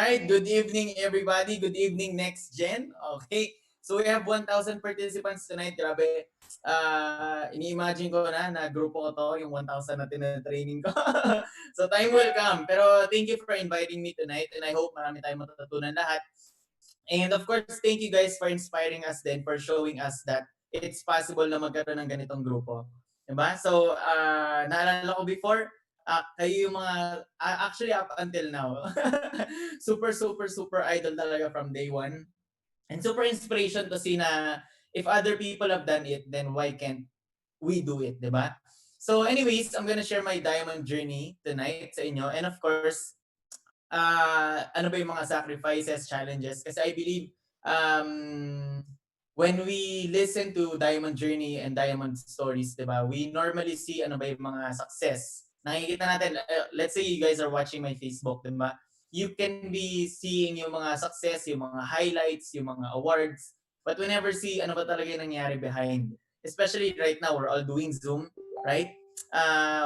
right, good evening everybody. Good evening next gen. Okay. So we have 1,000 participants tonight. Grabe. Ini-imagine ko na grupo ko to, yung 1,000 na training ko. So time will come. Pero thank you for inviting me tonight and I hope marami tayong matututunan lahat. And of course, thank you guys for inspiring us then, for showing us that it's possible na magkaroon ng ganitong grupo. Diba? So, naalala ko before, kayo yung mga, actually up until now, super, super, super idol talaga from day one. And super inspiration to see na if other people have done it, then why can't we do it, diba? So anyways, I'm gonna share my diamond journey tonight sa inyo. And of course, ano ba yung mga sacrifices, challenges. Kasi I believe when we listen to Diamond Journey and Diamond Stories, di ba, we normally see ano ba yung mga success. Nakikita natin, let's say you guys are watching my Facebook, di ba? You can be seeing yung mga success, yung mga highlights, yung mga awards, but we never see ano ba talaga yung nangyari behind. Especially right now, we're all doing Zoom, right?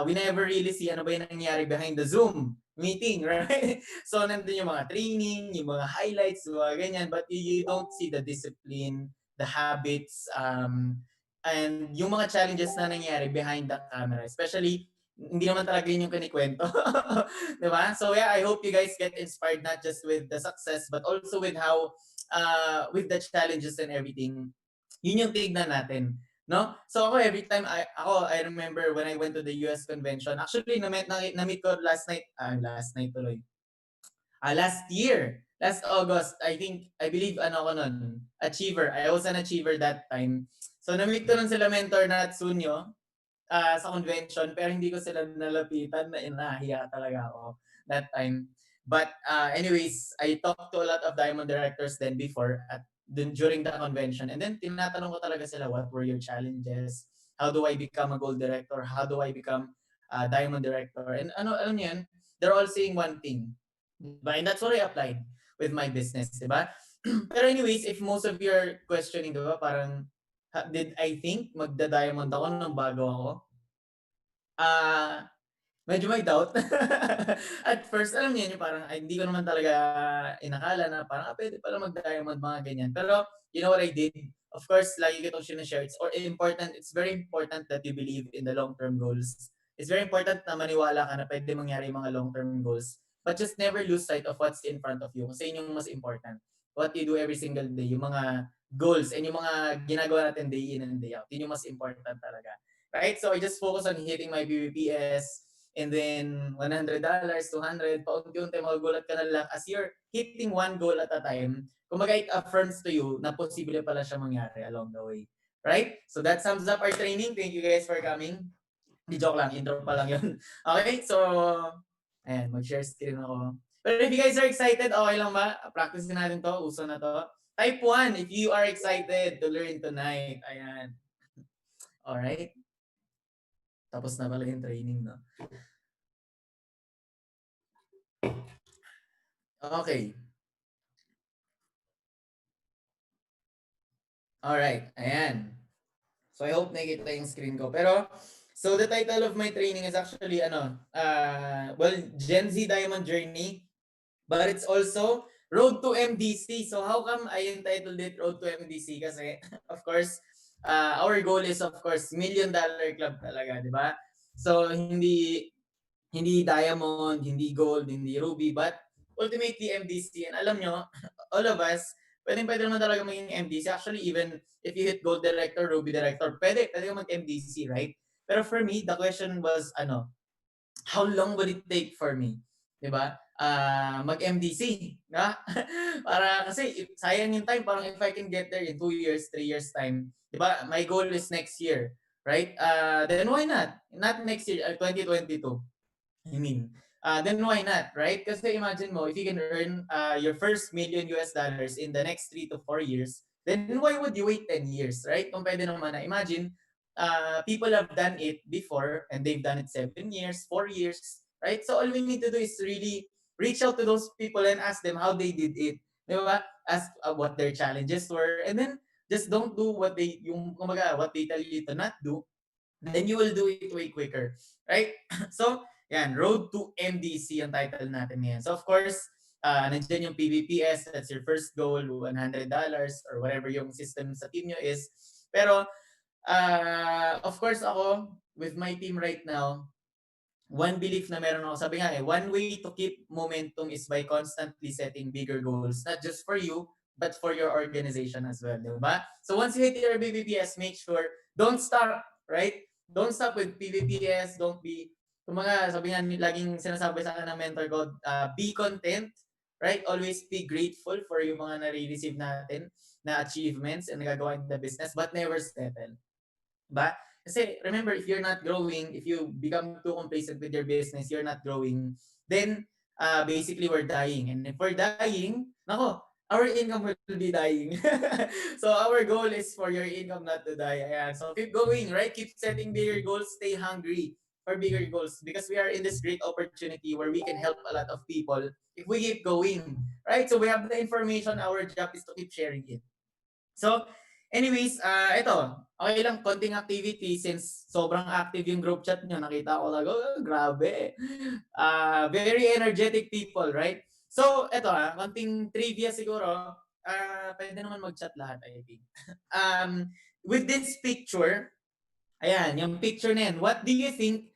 We never really see ano ba yung nangyari behind the Zoom meeting, right? So, nandun yung mga training, yung mga highlights, yung mga ganyan, but you don't see the discipline, the habits, and yung mga challenges na nangyari behind the camera. Especially, hindi naman talaga yun yung kinikwento. Diba? So, yeah, I hope you guys get inspired not just with the success, but also with how, with the challenges and everything. Yun yung tignan natin. No? So ako every time I remember when I went to the US convention. Actually na-meet ko last night tuloy. Last year, last August, I believe ano ako nun, achiever. I was an achiever that time. So na-meet ko nun sila mentor na Tsunyo sa convention pero hindi ko sila nalapitan, na nahiya talaga ako that time. But anyways, I talked to a lot of diamond directors then before at during the convention, and then tinatanong ko talaga sila, what were your challenges? How do I become a gold director? How do I become a diamond director? And ano yun, they're all saying one thing. Diba? And that's what I applied with my business, diba? Pero anyways, if most of you are questioning, diba, parang did I think magda-diamond ako nung bago ako? Medyo may doubt. At first, alam niyo yun, yung parang ay, hindi ko naman talaga inakala na parang pwede pala mag-diamond, mga ganyan. Pero, you know what I did? Of course, lagi ko itong sinashare. It's very important that you believe in the long-term goals. It's very important na maniwala ka na pwede mangyari yung mga long-term goals. But just never lose sight of what's in front of you. Kasi yun yung mas important. What you do every single day, yung mga goals and yung mga ginagawa natin day in and day out. Yun yung mas important talaga. Right? So I just focus on hitting my BBPS, and then $100, 200, paunti-unti magugulat ka na lang as you're hitting one goal at a time. Kumbaga, it affirms to you na posible pala siya mangyari along the way. Right? So that sums up our training. Thank you guys for coming. Di joke lang, intro pa lang yun. Okay, so, ayan, mag-share screen ako. But if you guys are excited, okay lang ba? Practice natin to, uso na to. Type 1 if you are excited to learn tonight. Ayan. Alright. Tapos na pala yung training, no? Okay. Alright, ayan. So I hope nakikita yung screen ko. Pero, so the title of my training is actually, well, Gen Z Diamond Journey, but it's also Road to MDC. So how come I entitled it Road to MDC? Kasi, of course, our goal is, of course, $1 million club talaga, di ba? So, hindi diamond, hindi gold, hindi ruby, but ultimately MDC. And alam nyo, all of us, pwede naman talaga maging MDC. Actually, even if you hit gold director, ruby director, pwede ka mag-MDC, right? Pero for me, the question was, how long would it take for me? Diba? Mag-MDC. Na? Para kasi sayang yung time. Parang if I can get there in 2 years, 3 years time. Diba? My goal is next year. Right? Then why not? Not next year, 2022. I mean, then why not, right? Kasi imagine mo, if you can earn your first million US dollars in the next 3 to 4 years, then why would you wait 10 years, right? Kung pwede naman na, imagine, people have done it before and they've done it 7 years, 4 years, right? So all we need to do is really reach out to those people and ask them how they did it. Di ba? Ask what their challenges were, and then just don't do what they tell you to not do, then you will do it way quicker, right? So, yan, Road to MDC ang title natin ngayon. So, of course, nandiyan yung PBPS, that's your first goal, $100 or whatever yung system sa team nyo is. Pero, of course ako, with my team right now, one belief na meron ako, sabi nga one way to keep momentum is by constantly setting bigger goals, not just for you, but for your organization as well, di ba? So once you hit your BBPS, make sure, don't stop, right? Don't stop with PBPS, don't be, kung mga, sabi nga, laging sinasabi sa akin ng mentor ko, be content, right? Always be grateful for yung mga nare-receive natin na achievements and nagagawa in the business, but never settle. Ba? Kasi remember, if you're not growing, if you become too complacent with your business, you're not growing, then basically we're dying. And if we're dying, nako, our income will be dying. So our goal is for your income not to die. Ayan. So keep going, right? Keep setting bigger goals, stay hungry for bigger goals because we are in this great opportunity where we can help a lot of people if we keep going, right? So we have the information, our job is to keep sharing it. So, anyways, ito, okay lang, konting activity since sobrang active yung group chat nyo. Nakita ko lang, oh, grabe. Very energetic people, right? So, ito konting trivia siguro. Pwede naman mag-chat lahat, I think. With this picture, ayan, yung picture na yan, what do you think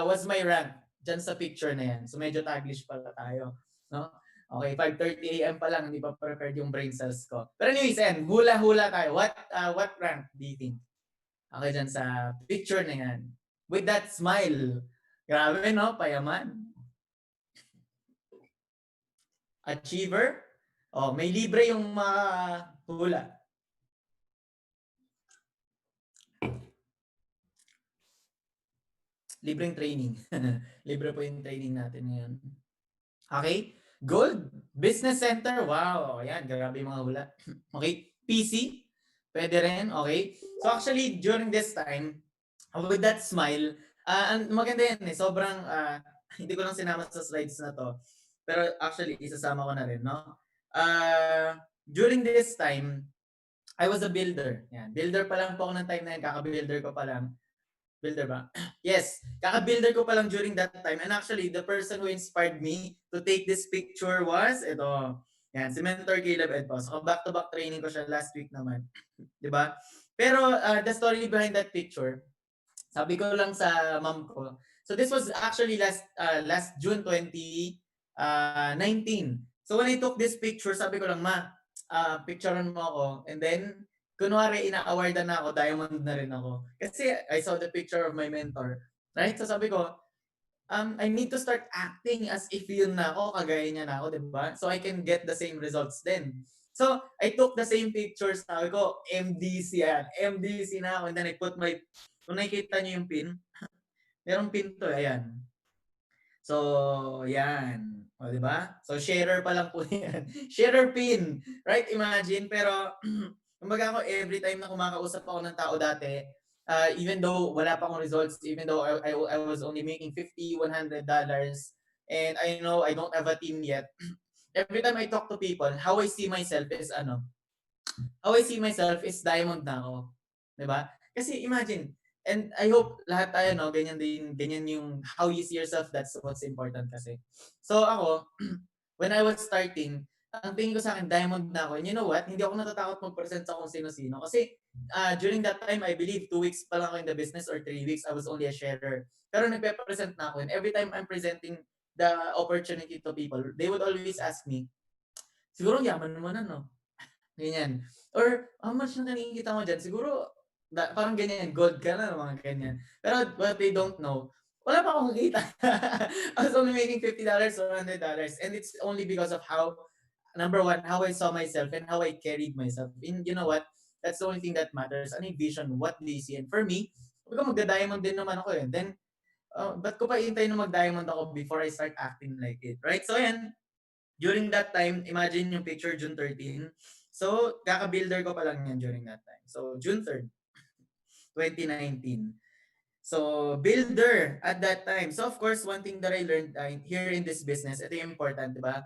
was my rank dyan sa picture na yan? So, medyo taglish pala tayo. No? Okay, 5:30 AM pa lang, hindi pa prepared yung brain cells ko. Pero anyways, ayan, hula-hula tayo. What rank do you think? Okay, dyan sa picture na yan. With that smile. Grabe, no? Payaman. Achiever? Oh, may libre yung mga hula. Libreng training. Libre po yung training natin ngayon. Okay? Gold. Business center. Wow. Ayan. Grabe yung mga hula. Okay? PC. Pwede rin. Okay? So actually, during this time, with that smile, maganda yan eh. Sobrang, hindi ko lang sinama sa slides na to. Pero actually, isasama ko na rin, no? During this time, I was a builder. Yan. Builder pa lang po ako ng time na yan. Kaka-builder ko pa lang. Builder ba? Yes. Kaka-builder ko pa lang during that time. And actually, the person who inspired me to take this picture was, ito, yan, si Mentor Caleb Edpo. So, back-to-back training ko siya last week naman. Diba? Pero, the story behind that picture, sabi ko lang sa mom ko. So, this was actually last June 2019. So, when I took this picture, sabi ko lang, ma, picturean mo ako. And then, kunwari ina-awardan na ako, diamond na rin ako. Kasi I saw the picture of my mentor. Right? So sabi ko, I need to start acting as if yun na ako, kagaya niya na ako, diba? So I can get the same results then. So I took the same pictures, sabi ko, MDC yan. MDC na ako. And then I put my, kung nakikita niyo yung pin, merong pin to, ayan. So, yan. O, di ba? So, sharer pa lang po yan. Sharer pin. Right? Imagine. Pero, kumbaga ako, every time na kumakausap ako ng tao dati, even though wala pa akong results, even though I was only making $50, $100, and I know I don't have a team yet, every time I talk to people, how I see myself is diamond na ako. Di ba? Kasi imagine, and I hope lahat tayo, no, ganyan yung how you see yourself, that's what's important kasi. So ako, when I was starting, ang tingin ko sa akin, diamond na ako. And you know what? Hindi ako natatakot mag-present sa kung sino-sino. Kasi during that time, I believe 2 weeks pa lang ako in the business or 3 weeks, I was only a sharer. Pero nagpe-present na ako. And every time I'm presenting the opportunity to people, they would always ask me, siguro yaman mo na, no? Ganyan. Or, how much na nakikita mo dyan? Siguro, parang ganyan, gold ka na, mga ganyan. Pero what they don't know, wala pa akong makita. I was only making $50 or $100. And it's only because of how, number one, how I saw myself and how I carried myself. And you know what? That's the only thing that matters. Ano yung vision? What do you see? And for me, magda-diamond din naman ako eh. Then, ba't ko pa intay na mag-diamond ako before I start acting like it? Right? So, yan. During that time, imagine yung picture June 13. So, kaka-builder ko pa lang yan during that time. So, June 3rd, 2019. So, builder at that time. So, of course, one thing that I learned here in this business, ito yung important, di ba?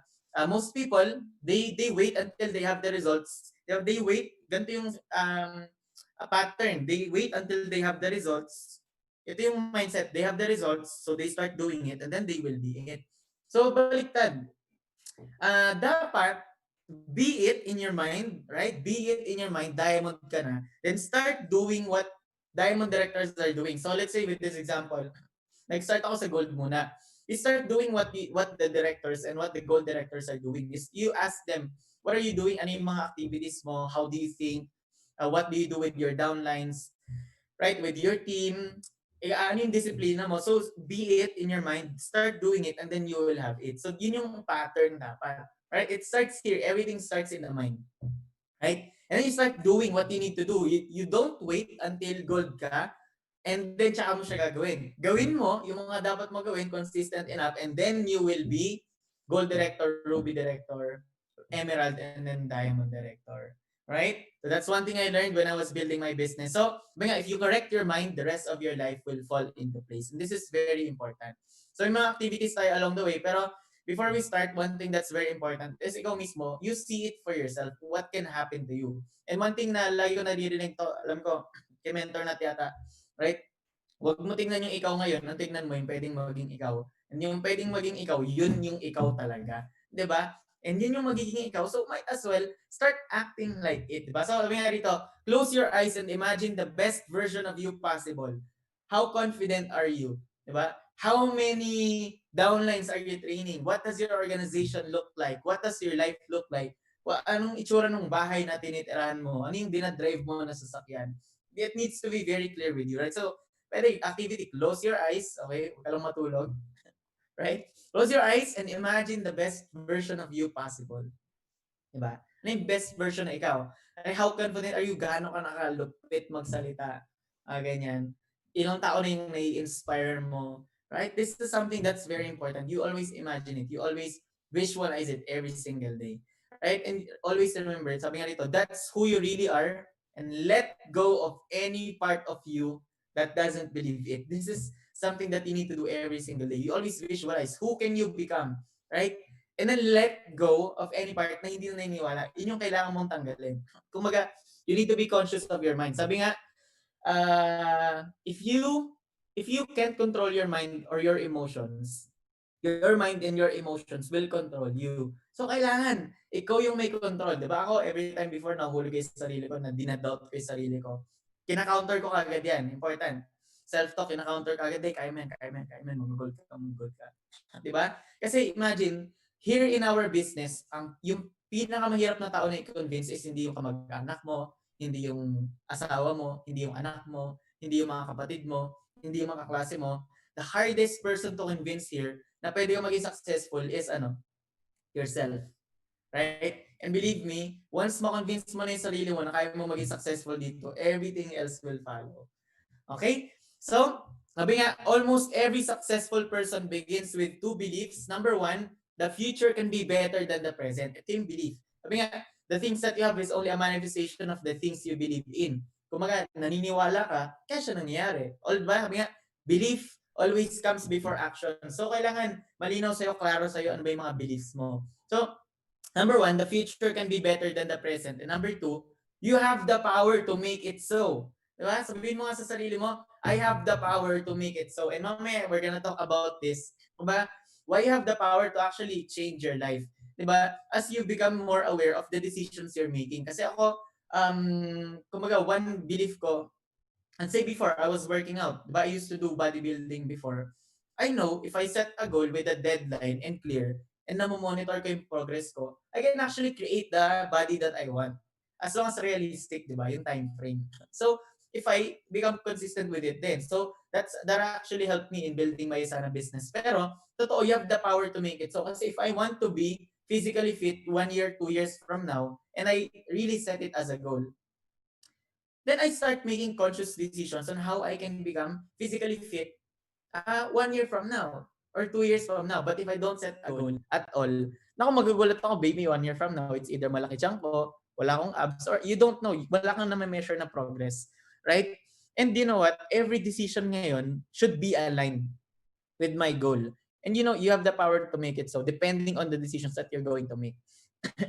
Most people, they wait until they have the results. They wait, ganito yung pattern. They wait until they have the results. Ito yung mindset. They have the results, so they start doing it, and then they will be it. So, baliktad. dapat be it in your mind, right? Be it in your mind, diamond ka na. Then start doing what diamond directors are doing. So let's say with this example, nag-start ako sa gold muna. You start doing what the directors and what the gold directors are doing. Is you ask them, what are you doing? Ano yung mga activities mo? How do you think? What do you do with your downlines? Right? With your team? Ano yung disiplina mo? So, be it in your mind, start doing it and then you will have it. So, yun yung pattern dapat. Right? It starts here. Everything starts in the mind. Right? And then you start doing what you need to do. You don't wait until gold ka and then tsaka mo siya gagawin. Gawin mo yung mga dapat mo gawin, consistent enough, and then you will be gold director, ruby director, emerald, and then diamond director. Right? So that's one thing I learned when I was building my business. So, if you correct your mind, the rest of your life will fall into place. And this is very important. So, may mga activities tayo along the way. Pero before we start, one thing that's very important is ikaw mismo, you see it for yourself. What can happen to you? And one thing na lagi ko naririnig to, alam ko, kay mentor na tiyata, right? Huwag mo tingnan yung ikaw ngayon, ang tingnan mo yung pwedeng maging ikaw. And yung pwedeng maging ikaw, yun yung ikaw talaga. 'Di ba? And yun yung magiging ikaw. So might as well start acting like it. Diba? So sabi nga rito, close your eyes and imagine the best version of you possible. How confident are you? Diba? How many downlines are you training? What does your organization look like? What does your life look like? Anong itsura ng bahay na tinitirahan mo? Ano yung dinadrive mo na sasakyan? It needs to be very clear with you, right? So, pwede activity, close your eyes, okay? Huwag ka lang matulog, right? Close your eyes and imagine the best version of you possible. Diba? Ano yung best version na ikaw? And how confident are you? Gaano ka nakalupit magsalita? Ganyan. Ilang tao na yung nai-inspire mo? Right? This is something that's very important. You always imagine it. You always visualize it every single day. Right? And always remember, sabi nga dito, that's who you really are and let go of any part of you that doesn't believe it. This is something that you need to do every single day. You always visualize who can you become, right? And then let go of any part na hindi na naniniwala. Yun yung kailangan mong tanggalin. Kumbaga, you need to be conscious of your mind. Sabi nga, if you can't control your mind or your emotions, your mind and your emotions will control you. So, kailangan, ikaw yung may control. Diba ako, every time before, nahulog ko sa sarili ko, na dinadoubt ko yung sarili ko. Kina-counter ko kagad yan. Important. Self-talk, kina-counter kagad, kaya mo yan, mag-goal ka. Diba? Kasi imagine, here in our business, yung pinakamahirap na tao na i-convince is hindi yung kamag-anak mo, hindi yung asawa mo, hindi yung anak mo, hindi yung mga kapatid mo, hindi yung mga kaklase mo. The hardest person to convince here na pwede kang maging successful is yourself. Right? And believe me, once ma-convince mo na yung sarili mo na kaya mo maging successful dito, everything else will follow. Okay? So, sabi nga, almost every successful person begins with two beliefs. Number one, the future can be better than the present. Ito yung belief. Sabi nga, the things that you have is only a manifestation of the things you believe in. Kung naniniwala ka, kaya siya nangyayari. Sabi nga, belief always comes before action. So, kailangan malinaw sa'yo, klaro sa'yo, ano ba yung mga beliefs mo. So, number one, the future can be better than the present. And number two, you have the power to make it so. Diba? Sabihin mo nga sa sarili mo, I have the power to make it so. And mamaya, we're gonna talk about this. Diba? Why you have the power to actually change your life. Diba? As you become more aware of the decisions you're making. Kasi ako, kumbaga, one belief ko, and say before, I was working out. Diba? I used to do bodybuilding before. I know, if I set a goal with a deadline and clear, and na-monitor ko yung progress ko, I can actually create the body that I want. As long as realistic, diba? Yung time frame. So, if I become consistent with it then. So, that actually helped me in building my USANA business. Pero, totoo, you have the power to make it. So, kasi if I want to be physically fit 1 year, 2 years from now, and I really set it as a goal, then I start making conscious decisions on how I can become physically fit 1 year from now or 2 years from now. But if I don't set a goal at all, naku, magugulat ako, baby, 1 year from now, it's either malaki tiyan ko, wala akong abs, or you don't know, wala kang na measure na progress. Right? And you know what? Every decision ngayon should be aligned with my goal. And you have the power to make it so, depending on the decisions that you're going to make.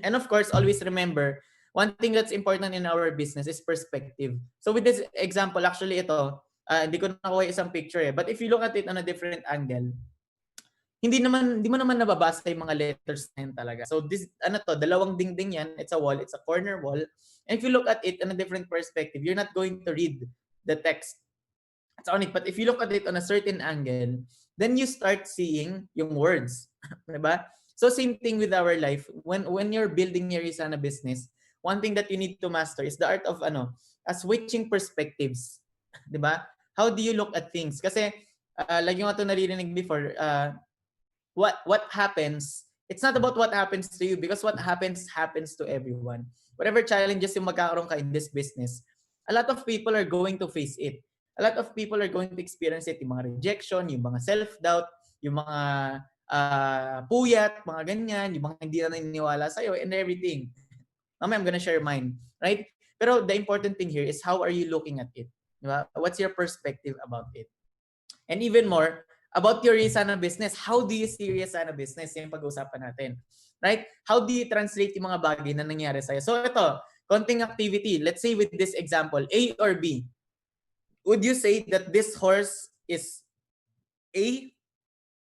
And of course, always remember, one thing that's important in our business is perspective. So with this example, actually ito, hindi ko nakuha isang picture but if you look at it on a different angle, hindi mo naman nababasa yung mga letters na yun talaga. So this, dalawang dingding yan. It's a wall. It's a corner wall. And if you look at it in a different perspective, you're not going to read the text. It's on it. But if you look at it on a certain angle, then you start seeing yung words. Diba? So same thing with our life. When you're building your USANA business, one thing that you need to master is the art of switching perspectives. Diba? How do you look at things? Kasi like yung ito naririnig before, what happens, it's not about what happens to you because what happens to everyone. Whatever challenges yung magkakaroon ka in this business, a lot of people are going to face it. A lot of people are going to experience it. Yung mga rejection, yung mga self-doubt, yung mga puyat, mga ganyan, yung mga hindi na naniniwala sa'yo and everything. Mamaya I'm gonna share mine. Right? Pero the important thing here is how are you looking at it? Diba? What's your perspective about it? And even more, about your USANA business. How do you see your USANA business? Yung pag-uusapan natin. Right? How do you translate yung mga bagay na nangyari sa'yo? So ito, konting activity. Let's say with this example, A or B. Would you say that this horse is A,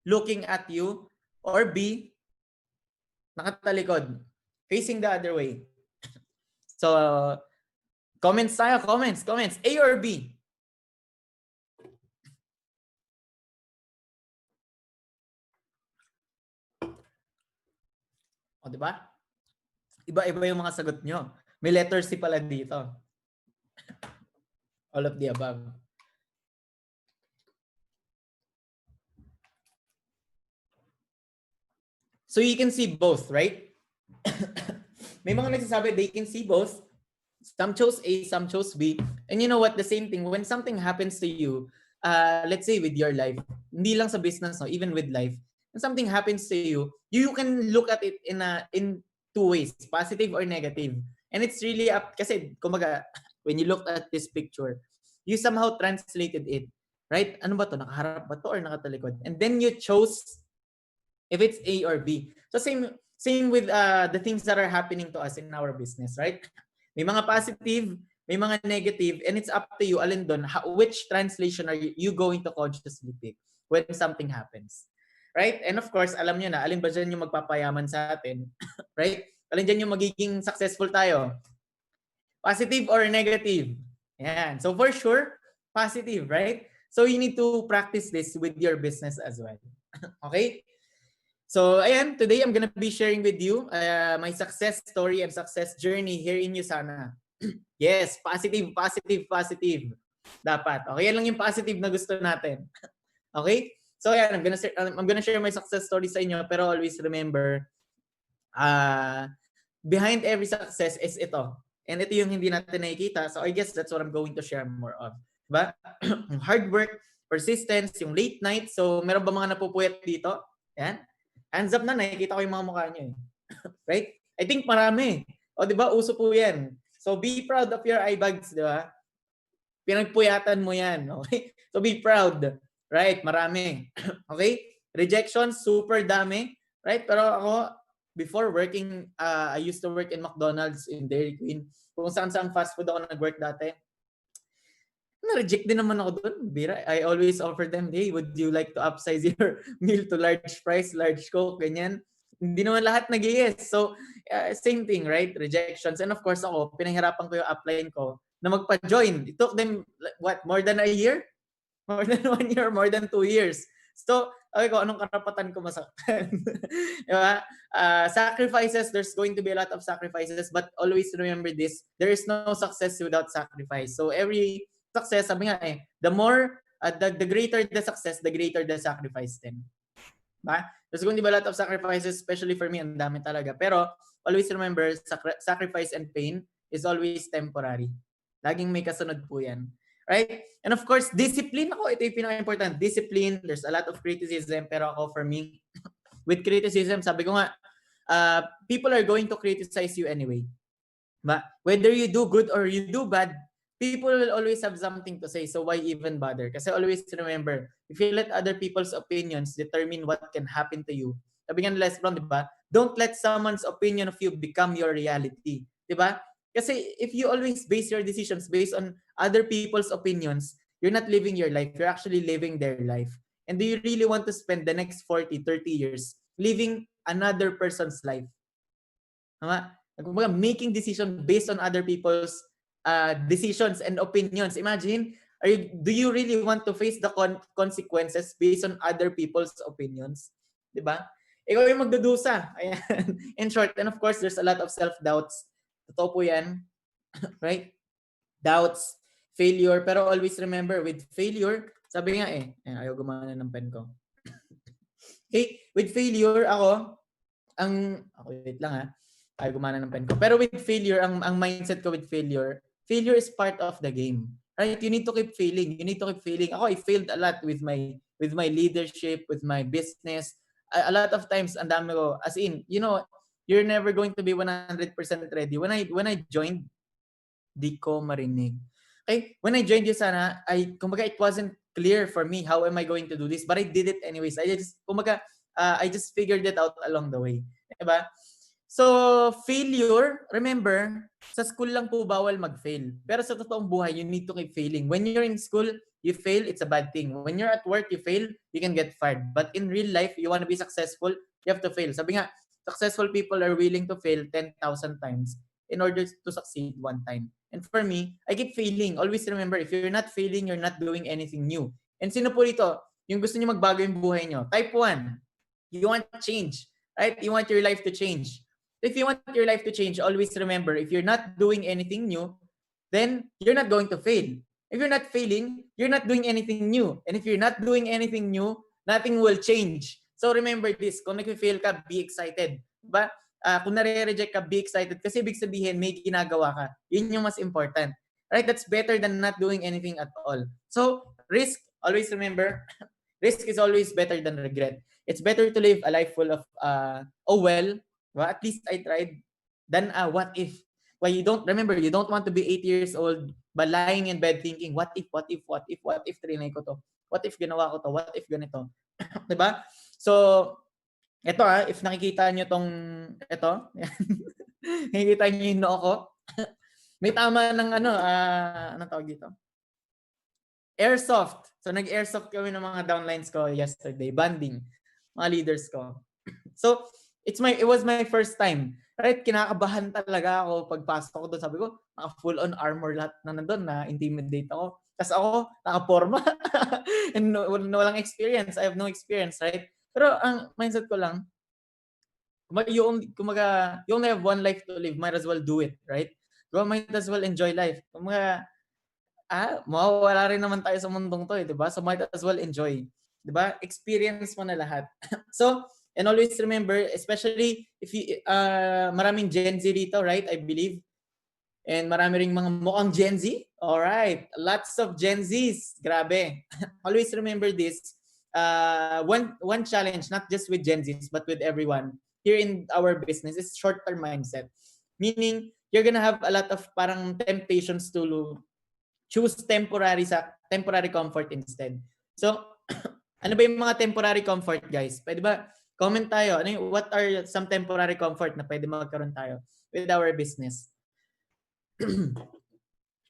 looking at you, or B, nakatalikod, facing the other way? So, comments tayo, comments. A or B? O, diba? Iba-iba yung mga sagot nyo. May letter C pala dito. All of the above. So you can see both, right? May mga nagsasabi they can see both. Some chose A, some chose B. And you know what? The same thing. When something happens to you, let's say with your life, hindi lang sa business, no, even with life, when something happens to you, you can look at it in two ways, positive or negative. And it's really up, kasi kumaga, when you look at this picture, you somehow translated it. Right? Ano ba to? Nakaharap ba to or nakatalikod? And then you chose if it's A or B. So same with the things that are happening to us in our business, right? May mga positive, may mga negative, and it's up to you, alin doon, which translation are you going to consciously pick when something happens, right? And of course, alam nyo na, alin ba dyan yung magpapayaman sa atin, right? Alin dyan yung magiging successful tayo? Positive or negative? Yan. So for sure, positive, right? So you need to practice this with your business as well. Okay? So, ayan, today I'm gonna be sharing with you my success story and success journey here in USANA. Yes, positive. Dapat. Okay, yan lang yung positive na gusto natin. Okay? So, ayan, I'm gonna share my success story sa inyo, pero always remember, behind every success is ito. And ito yung hindi natin nakikita. So, I guess that's what I'm going to share more of. Diba? Hard work, persistence, yung late night. So, meron ba mga napupuyat dito? Yan. Hands up na, nakikita ko yung mga mukha nyo eh. Right? I think marami. O diba, uso po yan. So be proud of your eye bags, diba? Pinagpuyatan mo yan. Okay? So be proud. Right? Marami. Okay? Rejection, super dami. Right? Pero ako, before working, I used to work in McDonald's, in Dairy Queen. Kung saan fast food ako nag-work dati. Na-reject din naman ako doon. Bira, I always offer them, hey, would you like to upsize your meal to large fries, large Coke, ganyan. Hindi naman lahat nag-yes. So, same thing, right? Rejections. And of course, ako, pinahirapan ko yung upline ko na magpa-join. It took them, what, more than a year? More than 1 year, more than 2 years. So, okay ko, anong karapatan ko masaktan? Diba? Sacrifices, there's going to be a lot of sacrifices, but always remember this, there is no success without sacrifice. So, every success, sabi nga the more, the greater the success, the greater the sacrifice then. Ba? There's going to be a lot of sacrifices, especially for me, ang dami talaga. Pero, always remember, sacrifice and pain is always temporary. Laging may kasunod po yan. Right? And of course, discipline ako. Ito yung pinaka-important. Discipline, there's a lot of criticism, pero ako, for me, with criticism, sabi ko nga, people are going to criticize you anyway. But whether you do good or you do bad, people will always have something to say. So why even bother? Kasi always remember, if you let other people's opinions determine what can happen to you, sabi nga nila Brown, di ba? Don't let someone's opinion of you become your reality. Di ba? Kasi if you always base your decisions based on other people's opinions, you're not living your life. You're actually living their life. And do you really want to spend the next 40, 30 years living another person's life? Tama? Kumbaga, making decision based on other people's decisions and opinions. Imagine, do you really want to face the consequences based on other people's opinions? Diba? Ikaw yung magdudusa. Ayan. In short, and of course, there's a lot of self-doubts. Totoo po yan. Right? Doubts, failure. Pero always remember, with failure, sabi nga ayaw gumana ng pen ko. Okay, with failure, wait lang ayaw gumana ng pen ko. Pero with failure, ang mindset ko with failure is part of the game. Right? You need to keep failing. You need to keep failing. I failed a lot with my leadership, with my business. A lot of times, ang dami ko, as in, you're never going to be 100% ready. When I joined, di ko marinig. Okay? When I joined USANA, kumbaga, it wasn't clear for me how am I going to do this, but I did it anyways. I just figured it out along the way. Diba? So, failure, remember, sa school lang po bawal mag-fail. Pero sa totoong buhay, you need to keep failing. When you're in school, you fail, it's a bad thing. When you're at work, you fail, you can get fired. But in real life, you want to be successful, you have to fail. Sabi nga, successful people are willing to fail 10,000 times in order to succeed one time. And for me, I keep failing. Always remember, if you're not failing, you're not doing anything new. And sino po rito, yung gusto niyo magbago yung buhay niyo? Type 1. You want change, right? You want your life to change. If you want your life to change, always remember, if you're not doing anything new, then you're not going to fail. If you're not failing, you're not doing anything new. And if you're not doing anything new, nothing will change. So remember this, kung nag-fail ka, be excited. Diba? Kung nare-reject ka, be excited kasi ibig sabihin may ginagawa ka. Yun yung mas important. Right? That's better than not doing anything at all. So, risk, always remember, risk is always better than regret. It's better to live a life full of, well, at least I tried, than what if. Well, you don't want to be 8 years old but lying in bed thinking, what if trinay ko to? What if ginawa ko to? What if ganito? Diba? So, ito if nakikita nyo ito, nakikita nyo yung noo ko, may tama ng anong tawag dito? Airsoft. So, nag-airsoft kami ng mga downlines ko yesterday, banding, mga leaders ko. So, it was my first time. Right? Kinakabahan talaga ako pagpasok ko doon. Sabi ko, naka full on armor lahat na nandun, na intimidate ako. Kasi ako, naka-forma. And walang experience. I have no experience, right? Pero ang mindset ko lang, you only have one life to live. Might as well do it, right? Might as well enjoy life. Mawawala rin naman tayo sa mundong to, diba? So might as well enjoy. Diba? Experience mo na lahat. So, and always remember, especially if maraming Gen Z dito, right? I believe. And marami ring mga mukhang Gen Z. Alright. Lots of Gen Zs. Grabe. Always remember this. One challenge, not just with Gen Zs, but with everyone here in our business is short-term mindset. Meaning, you're gonna have a lot of parang temptations to choose temporary comfort instead. So, ano ba yung mga temporary comfort, guys? Pwede ba? Comment tayo. What are some temporary comfort na pwede magkaroon tayo with our business?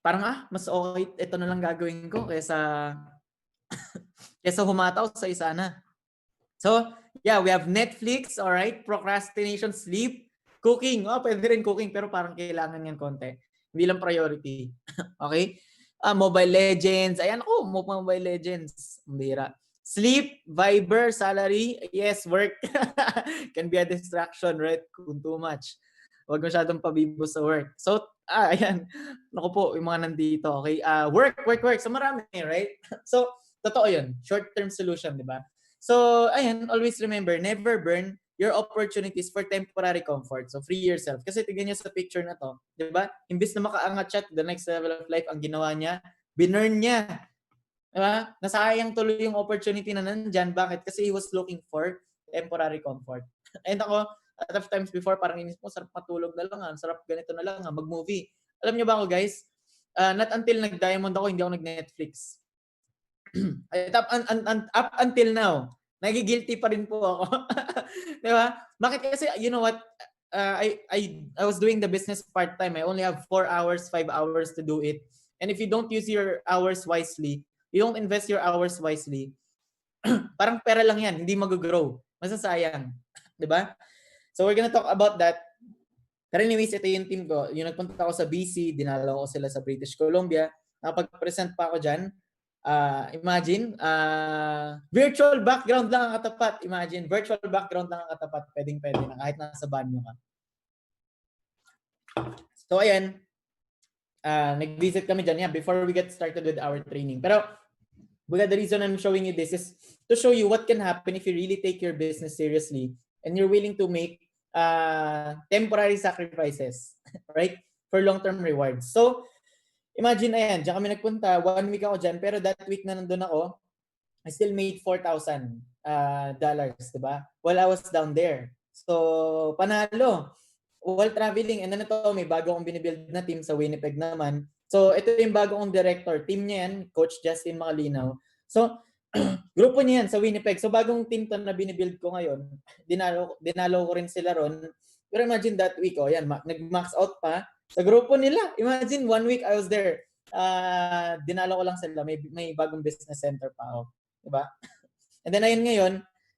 Parang mas okay, ito na lang gagawin ko kaysa humataw sa USANA. So, yeah, we have Netflix, all right, procrastination, sleep, cooking. Pwede rin cooking pero parang kailangan yan konti. Hindi lang priority. Okay? Mobile Legends. Ayan, Mobile Legends. Bira. Sleep, Viber, salary, yes, work. Can be a distraction, right? Kung too much. Huwag masyadong pabibo sa work. So, ayan. Naku po, yung mga nandito. Okay, work. So, marami, right? So, totoo yun. Short-term solution, di ba? So, ayan, always remember, never burn your opportunities for temporary comfort. So, free yourself. Kasi tignan niyo sa picture na to, di ba? Imbis na makaangat siya to the next level of life, ang ginawa niya, binurn niya. Diba? Nasayang tuloy yung opportunity na nandyan. Bakit? Kasi he was looking for temporary comfort. And ako, a lot of times before, parang inis mo, sarap matulog na lang, sarap ganito na lang, mag-movie. Alam niyo ba ako, guys? Not until nag-diamond ako, hindi ako nag-Netflix. Up until now, nagigilty pa rin po ako. Diba? Bakit? Kasi, you know what? I was doing the business part-time. I only have 4 hours, 5 hours to do it. And if you don't use your hours wisely, you don't invest your hours wisely, parang pera lang yan, hindi mag-grow. Masasayang. Diba? So we're gonna talk about that. Pero anyways, ito yung team ko. Yung nagpunta ako sa BC, dinalaw ko sila sa British Columbia. Nakapag-present pa ako dyan. Imagine, virtual background lang ang katapat. Imagine, virtual background lang ang katapat. Pwedeng-pwede na kahit nasa banyo ka. So ayan, nag-visit kami dyan. Yeah, before we get started with our training. Pero the reason I'm showing you this is to show you what can happen if you really take your business seriously and you're willing to make temporary sacrifices, right? For long-term rewards. So, imagine, ayan, dyan kami nagpunta, 1 week ako dyan, pero that week na nandun ako, I still made $4,000, diba? While I was down there. So, panalo. While traveling, and then ito, may bago akong binibuild na team sa Winnipeg naman. So, ito yung bago kong director. Team niya yan, Coach Justin Macalinaw. So, grupo niya yan sa Winnipeg. So, bagong team to na binibuild ko ngayon. Dinalo ko rin sila ron. Pero imagine that week, yan, nag-max out pa sa grupo nila. Imagine, 1 week I was there. Dinalo ko lang sila. May bagong business center pa ako. Diba? And then, ayun ngayon,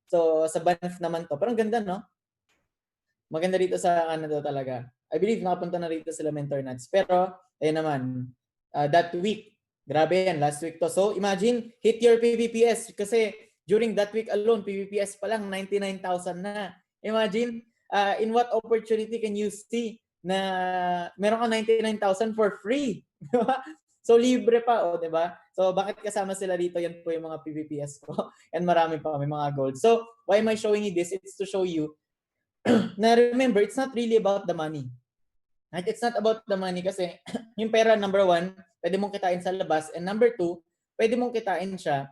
so, sa Banff naman to. Parang ganda, no? Maganda dito sa Canada talaga. I believe nakapunta na rito sila Mentor Nuts. Pero, ayun naman, that week, grabe yan, last week to. So, imagine, hit your PVPS. Kasi during that week alone, PVPS pa lang, 99,000 na. Imagine, in what opportunity can you see na meron ka 99,000 for free? So, libre pa, di ba? So, bakit kasama sila dito? Yan po yung mga PVPS ko. And marami pa, may mga gold. So, why am I showing you this? It's to show you na remember, it's not really about the money. Right? It's not about the money kasi yung pera, number 1, pwede mong kitain sa labas. And number 2, pwede mong kitain siya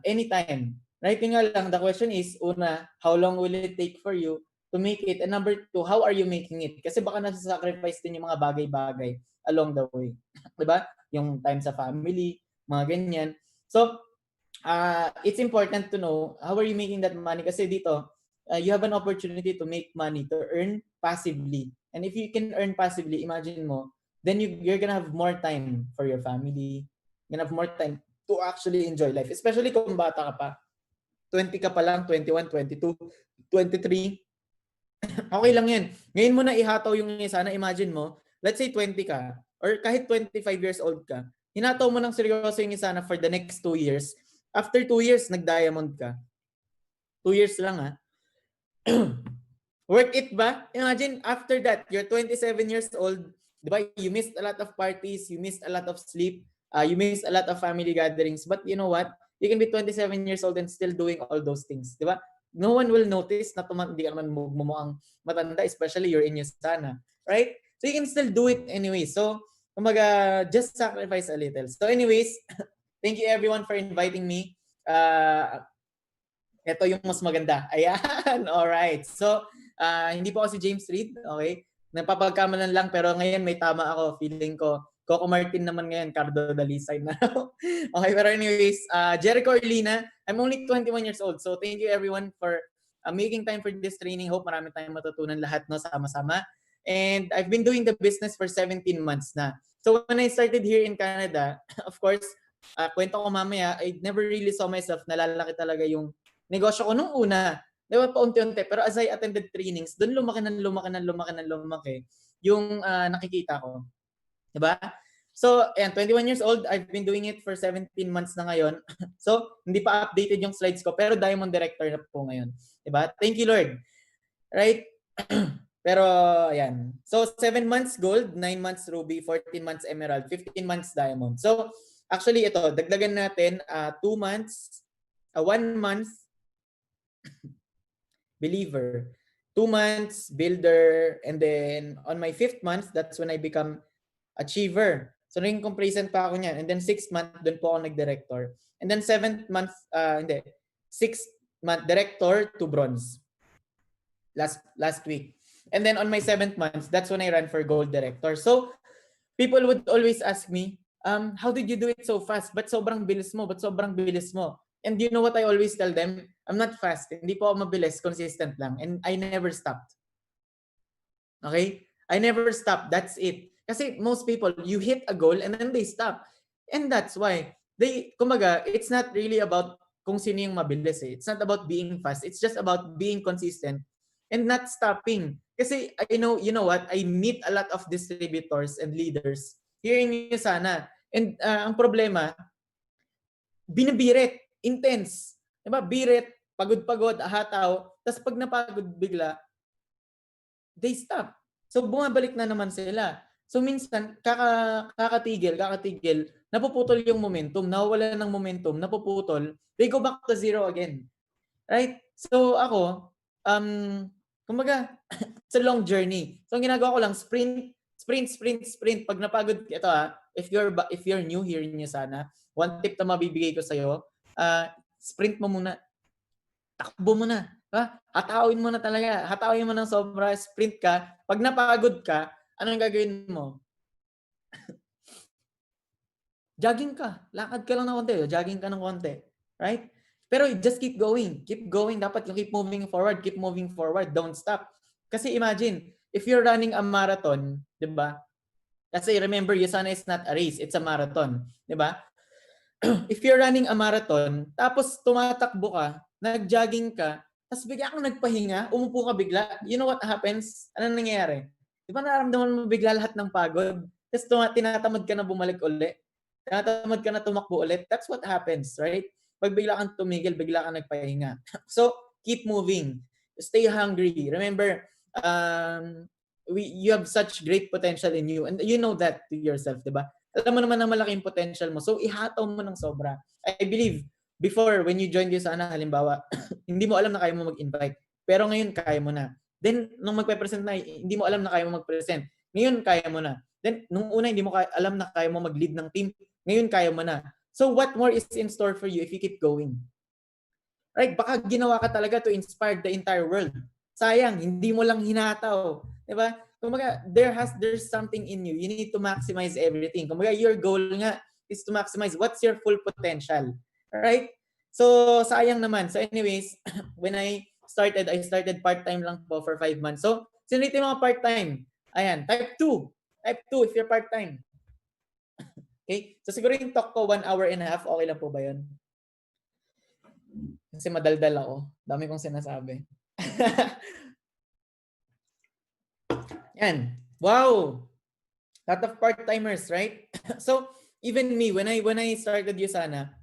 anytime. Right? Yung nga lang, the question is, una, how long will it take for you to make it? And number 2, how are you making it? Kasi baka nasa-sacrifice din yung mga bagay-bagay along the way. Diba? Yung time sa family, mga ganyan. So, it's important to know how are you making that money kasi dito, you have an opportunity to make money, to earn passively. And if you can earn passively, imagine mo, then you're gonna have more time for your family. You're gonna have more time to actually enjoy life. Especially kung bata ka pa. 20 ka pa lang, 21, 22, 23. Okay lang yan. Ngayon mo na ihataw yung sana, imagine mo, let's say 20 ka, or kahit 25 years old ka, hinataw mo ng seryoso yung sana for the next 2 years. After 2 years, nag-diamond ka. 2 years lang ha. Work it ba? Imagine after that, you're 27 years old, di ba? You missed a lot of parties, you missed a lot of sleep, you missed a lot of family gatherings. But you know what? You can be 27 years old and still doing all those things, di ba? No one will notice na hindi ka naman mumukhang matanda, especially you're in USANA, right? So you can still do it anyway. So, kumbaga, just sacrifice a little. So anyways, thank you everyone for inviting me. Ito yung mas maganda. Ayan. Alright. So, hindi po ako si James Reid. Okay? Napapagkamalan lang pero ngayon may tama ako. Feeling ko. Coco Martin naman ngayon. Cardo Dalisay na. Okay. Pero anyways, Jericho Orlina. I'm only 21 years old. So, thank you everyone for making time for this training. Hope marami tayong matutunan lahat no, sama-sama. And I've been doing the business for 17 months na. So, when I started here in Canada, of course, kwento ko mamaya, I never really saw myself na lalaki talaga yung negosyo ko nung una. Diba, paunti-unti. Pero as I attended trainings, doon lumaki yung nakikita ko. Diba? So, ayan, 21 years old. I've been doing it for 17 months na ngayon. So, hindi pa updated yung slides ko. Pero Diamond Director na po ngayon. Diba? Thank you, Lord. Right? Pero, ayan. So, 7 months gold, 9 months ruby, 14 months emerald, 15 months diamond. So, actually, ito, dagdagan natin 2 months, 1 month, believer, 2 months builder, and then on my 5th month, that's when I become achiever. So naging complacent pa ako niyan. And then 6th month, doon po ako nag-director. And then 7th month, 6th month, director to bronze. Last week. And then on my 7th month, that's when I ran for gold director. So people would always ask me, how did you do it so fast? Ba't sobrang bilis mo? Ba't sobrang bilis mo? And you know what I always tell them? I'm not fast. Hindi po ako mabilis. Consistent lang. And I never stopped. Okay? I never stopped. That's it. Kasi most people, you hit a goal and then they stop. And that's why. Kumbaga, it's not really about kung sino yung mabilis eh. It's not about being fast. It's just about being consistent and not stopping. Kasi you know what? I meet a lot of distributors and leaders here in USANA. And ang problema, binibirit, intense. Diba? Birit, pagod-pagod, ahataw. Tapos pag napagod bigla, they stop. So bumabalik na naman sila. So minsan, kakatigil, napuputol yung momentum, nawawala ng momentum, napuputol, they go back to zero again. Right? So ako, kumbaga, it's a long journey. So ang ginagawa ko lang, sprint. Pag napagod, ito if you're new here in USANA, one tip na mabibigay ko sa'yo, sprint mo muna. Takbo mo na. Hatawin mo na talaga. Hatawin mo ng sobra, sprint ka. Pag napagod ka, anong gagawin mo? Jogging ka. Lakad ka lang ng konti. Jogging ka ng konti. Right? Pero just keep going. Keep going. Dapat yung keep moving forward. Keep moving forward. Don't stop. Kasi imagine, if you're running a marathon, di ba? Kasi remember, USANA is not a race. It's a marathon. Di ba? If you're running a marathon, tapos tumatakbo ka, nag-jogging ka, tapos bigla kang nagpahinga, umupo ka bigla, you know what happens? Ano nangyayari? Di ba nararamdaman mo bigla lahat ng pagod? Tapos tinatamad ka na bumalik uli. Tinatamad ka na tumakbo ulit. That's what happens, right? Pag bigla kang tumigil, bigla kang nagpahinga. So, keep moving. Stay hungry. Remember, you have such great potential in you. And you know that to yourself, di ba? Alam mo naman na malaking potential mo. So, ihataw mo ng sobra. I believe, before, when you joined USANA, halimbawa, hindi mo alam na kaya mo mag-invite. Pero ngayon, kaya mo na. Then, nung magpe-present na, hindi mo alam na kaya mo mag-present. Ngayon, kaya mo na. Then, nung una, hindi mo alam na kaya mo mag-lead ng team. Ngayon, kaya mo na. So, what more is in store for you if you keep going? Right? Baka ginawa ka talaga to inspire the entire world. Sayang, hindi mo lang hinataw. Diba? Kumbaga, there's something in you. You need to maximize everything. Kumbaga, your goal nga is to maximize what's your full potential. Right? So, sayang naman. So, anyways, when I started part-time lang po for 5 months. So, sino yung mga part-time? Ayan, type 2. Type 2 if you're part-time. Okay? So, siguro yung talk ko 1 hour and a half. Okay lang po ba yun? Kasi madaldal ako. Dami kong sinasabi. Yan. Wow! Lot of part-timers, right? So, even me, when I started USANA,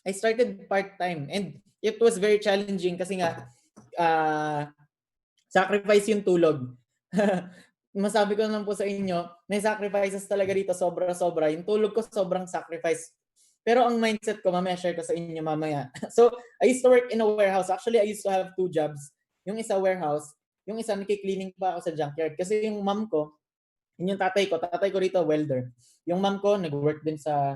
I started part-time. And it was very challenging kasi nga, sacrifice yung tulog. Masabi ko naman po sa inyo, may sacrifices talaga dito sobra-sobra. Yung tulog ko sobrang sacrifice. Pero ang mindset ko, mamaya share ko sa inyo mamaya. So, I used to work in a warehouse. Actually, I used to have 2 jobs. Yung isa warehouse, yung isa nakikleaning pa ako sa junkyard. Kasi yung mom ko, yun yung tatay ko rito, welder. Yung mom ko, nag-work din sa,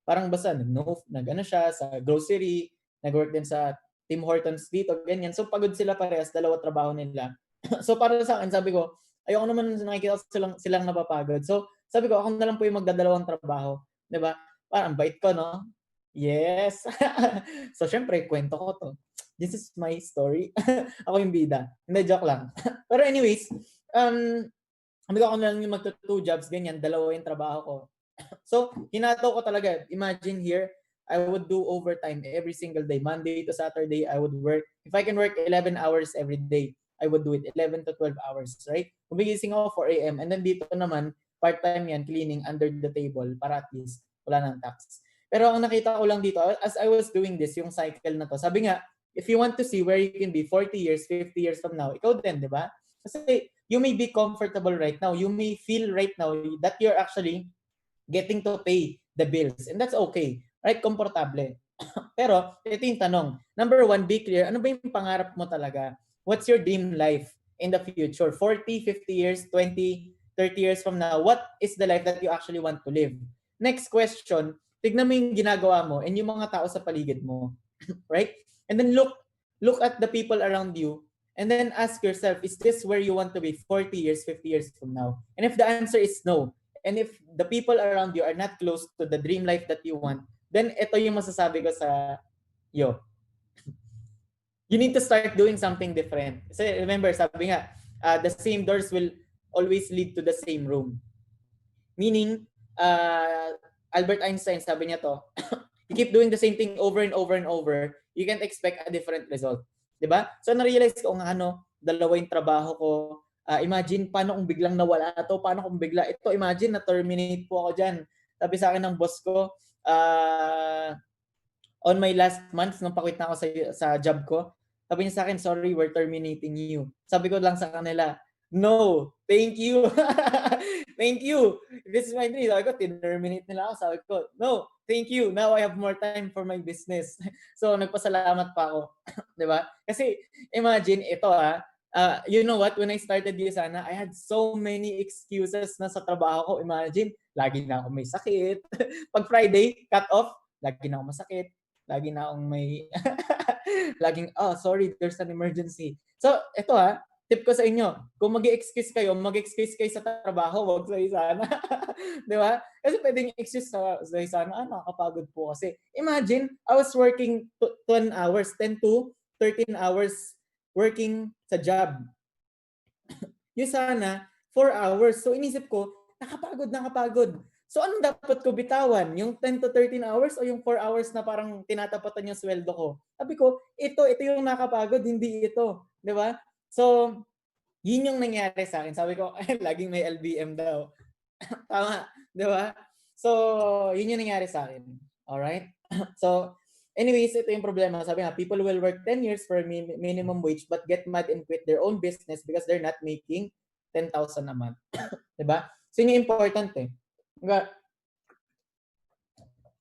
parang basta, nag-ano siya, sa grocery, nag-work din sa Tim Hortons dito, ganyan. So, pagod sila parehas, 2 trabaho nila. So, para sa akin, sabi ko, ayoko naman nakikita silang napapagod. So, sabi ko, ako na lang po yung magdadalawang trabaho. Diba? Parang bait ko, no? Yes. So, syempre, kwento ko to. This is my story. Ako yung bida. Hindi, joke lang. Pero anyways, sabi ko, ako na lang yung magto-2 jobs, ganyan, 2 yung trabaho ko. So, hinataw ko talaga. Imagine here, I would do overtime every single day. Monday to Saturday, I would work. If I can work 11 hours every day, I would do it 11 to 12 hours, right? Gumigising ako 4 a.m. And then dito naman, part-time yan, cleaning under the table para at least wala nang tax. Pero ang nakita ko lang dito, as I was doing this, yung cycle na to, sabi nga, if you want to see where you can be 40 years, 50 years from now, ikaw din, di ba? Kasi you may be comfortable right now. You may feel right now that you're actually getting to pay the bills. And that's okay. Right? Komportable. Pero, ito yung tanong. Number 1, be clear. Ano ba yung pangarap mo talaga? What's your dream life in the future? 40, 50 years, 20, 30 years from now, what is the life that you actually want to live? Next question, tignan mo yung ginagawa mo and yung mga tao sa paligid mo. Right? And then look at the people around you and then ask yourself, is this where you want to be 40 years, 50 years from now? And if the answer is no, and if the people around you are not close to the dream life that you want, then ito yung masasabi ko sa iyo. You need to start doing something different. Kasi remember, sabi nga, the same doors will always lead to the same room. Meaning, Albert Einstein, sabi niya to, you keep doing the same thing over and over and over, you can't expect a different result. Diba? So na-realize ko dalawa yung trabaho ko. Imagine, paano kung biglang nawala to? Paano kung bigla ito? Imagine, na-terminate po ako dyan. Sabi sa akin ng boss ko, on my last month, nung pakwit na ako sa job ko, sabi niya sa akin, sorry, we're terminating you. Sabi ko lang sa kanila, no, thank you. Thank you. This is my dream. Sabi ko, terminate nila ako. Sabi ko, no, thank you. Now I have more time for my business. So, nagpasalamat pa ako. Diba? Kasi, imagine, ito you know what? When I started USANA, I had so many excuses na sa trabaho ko. Imagine, lagi na ako may sakit. Pag Friday, cut off, lagi na ako masakit. Lagi na akong may laging, sorry, there's an emergency. So, ito tip ko sa inyo, kung mag-excuse kayo sa trabaho, wag sa USANA. Di ba? Kasi pwedeng excuse sa USANA, nakakapagod po kasi. Imagine, I was working 10 hours, 10 to 13 hours working sa job. USANA, 4 hours. So, inisip ko, nakapagod. So, anong dapat ko bitawan? Yung 10 to 13 hours o yung 4 hours na parang tinatapatan yung sweldo ko? Sabi ko, ito yung nakapagod, hindi ito. Di ba? So, yun yung nangyari sa akin. Sabi ko, laging may LBM daw. Tama. Di ba? So, yun yung nangyari sa akin. Alright? So, anyways, ito yung problema. Sabi nga, people will work 10 years for minimum wage but get mad and quit their own business because they're not making 10,000 a month. Di ba? So, yun yung important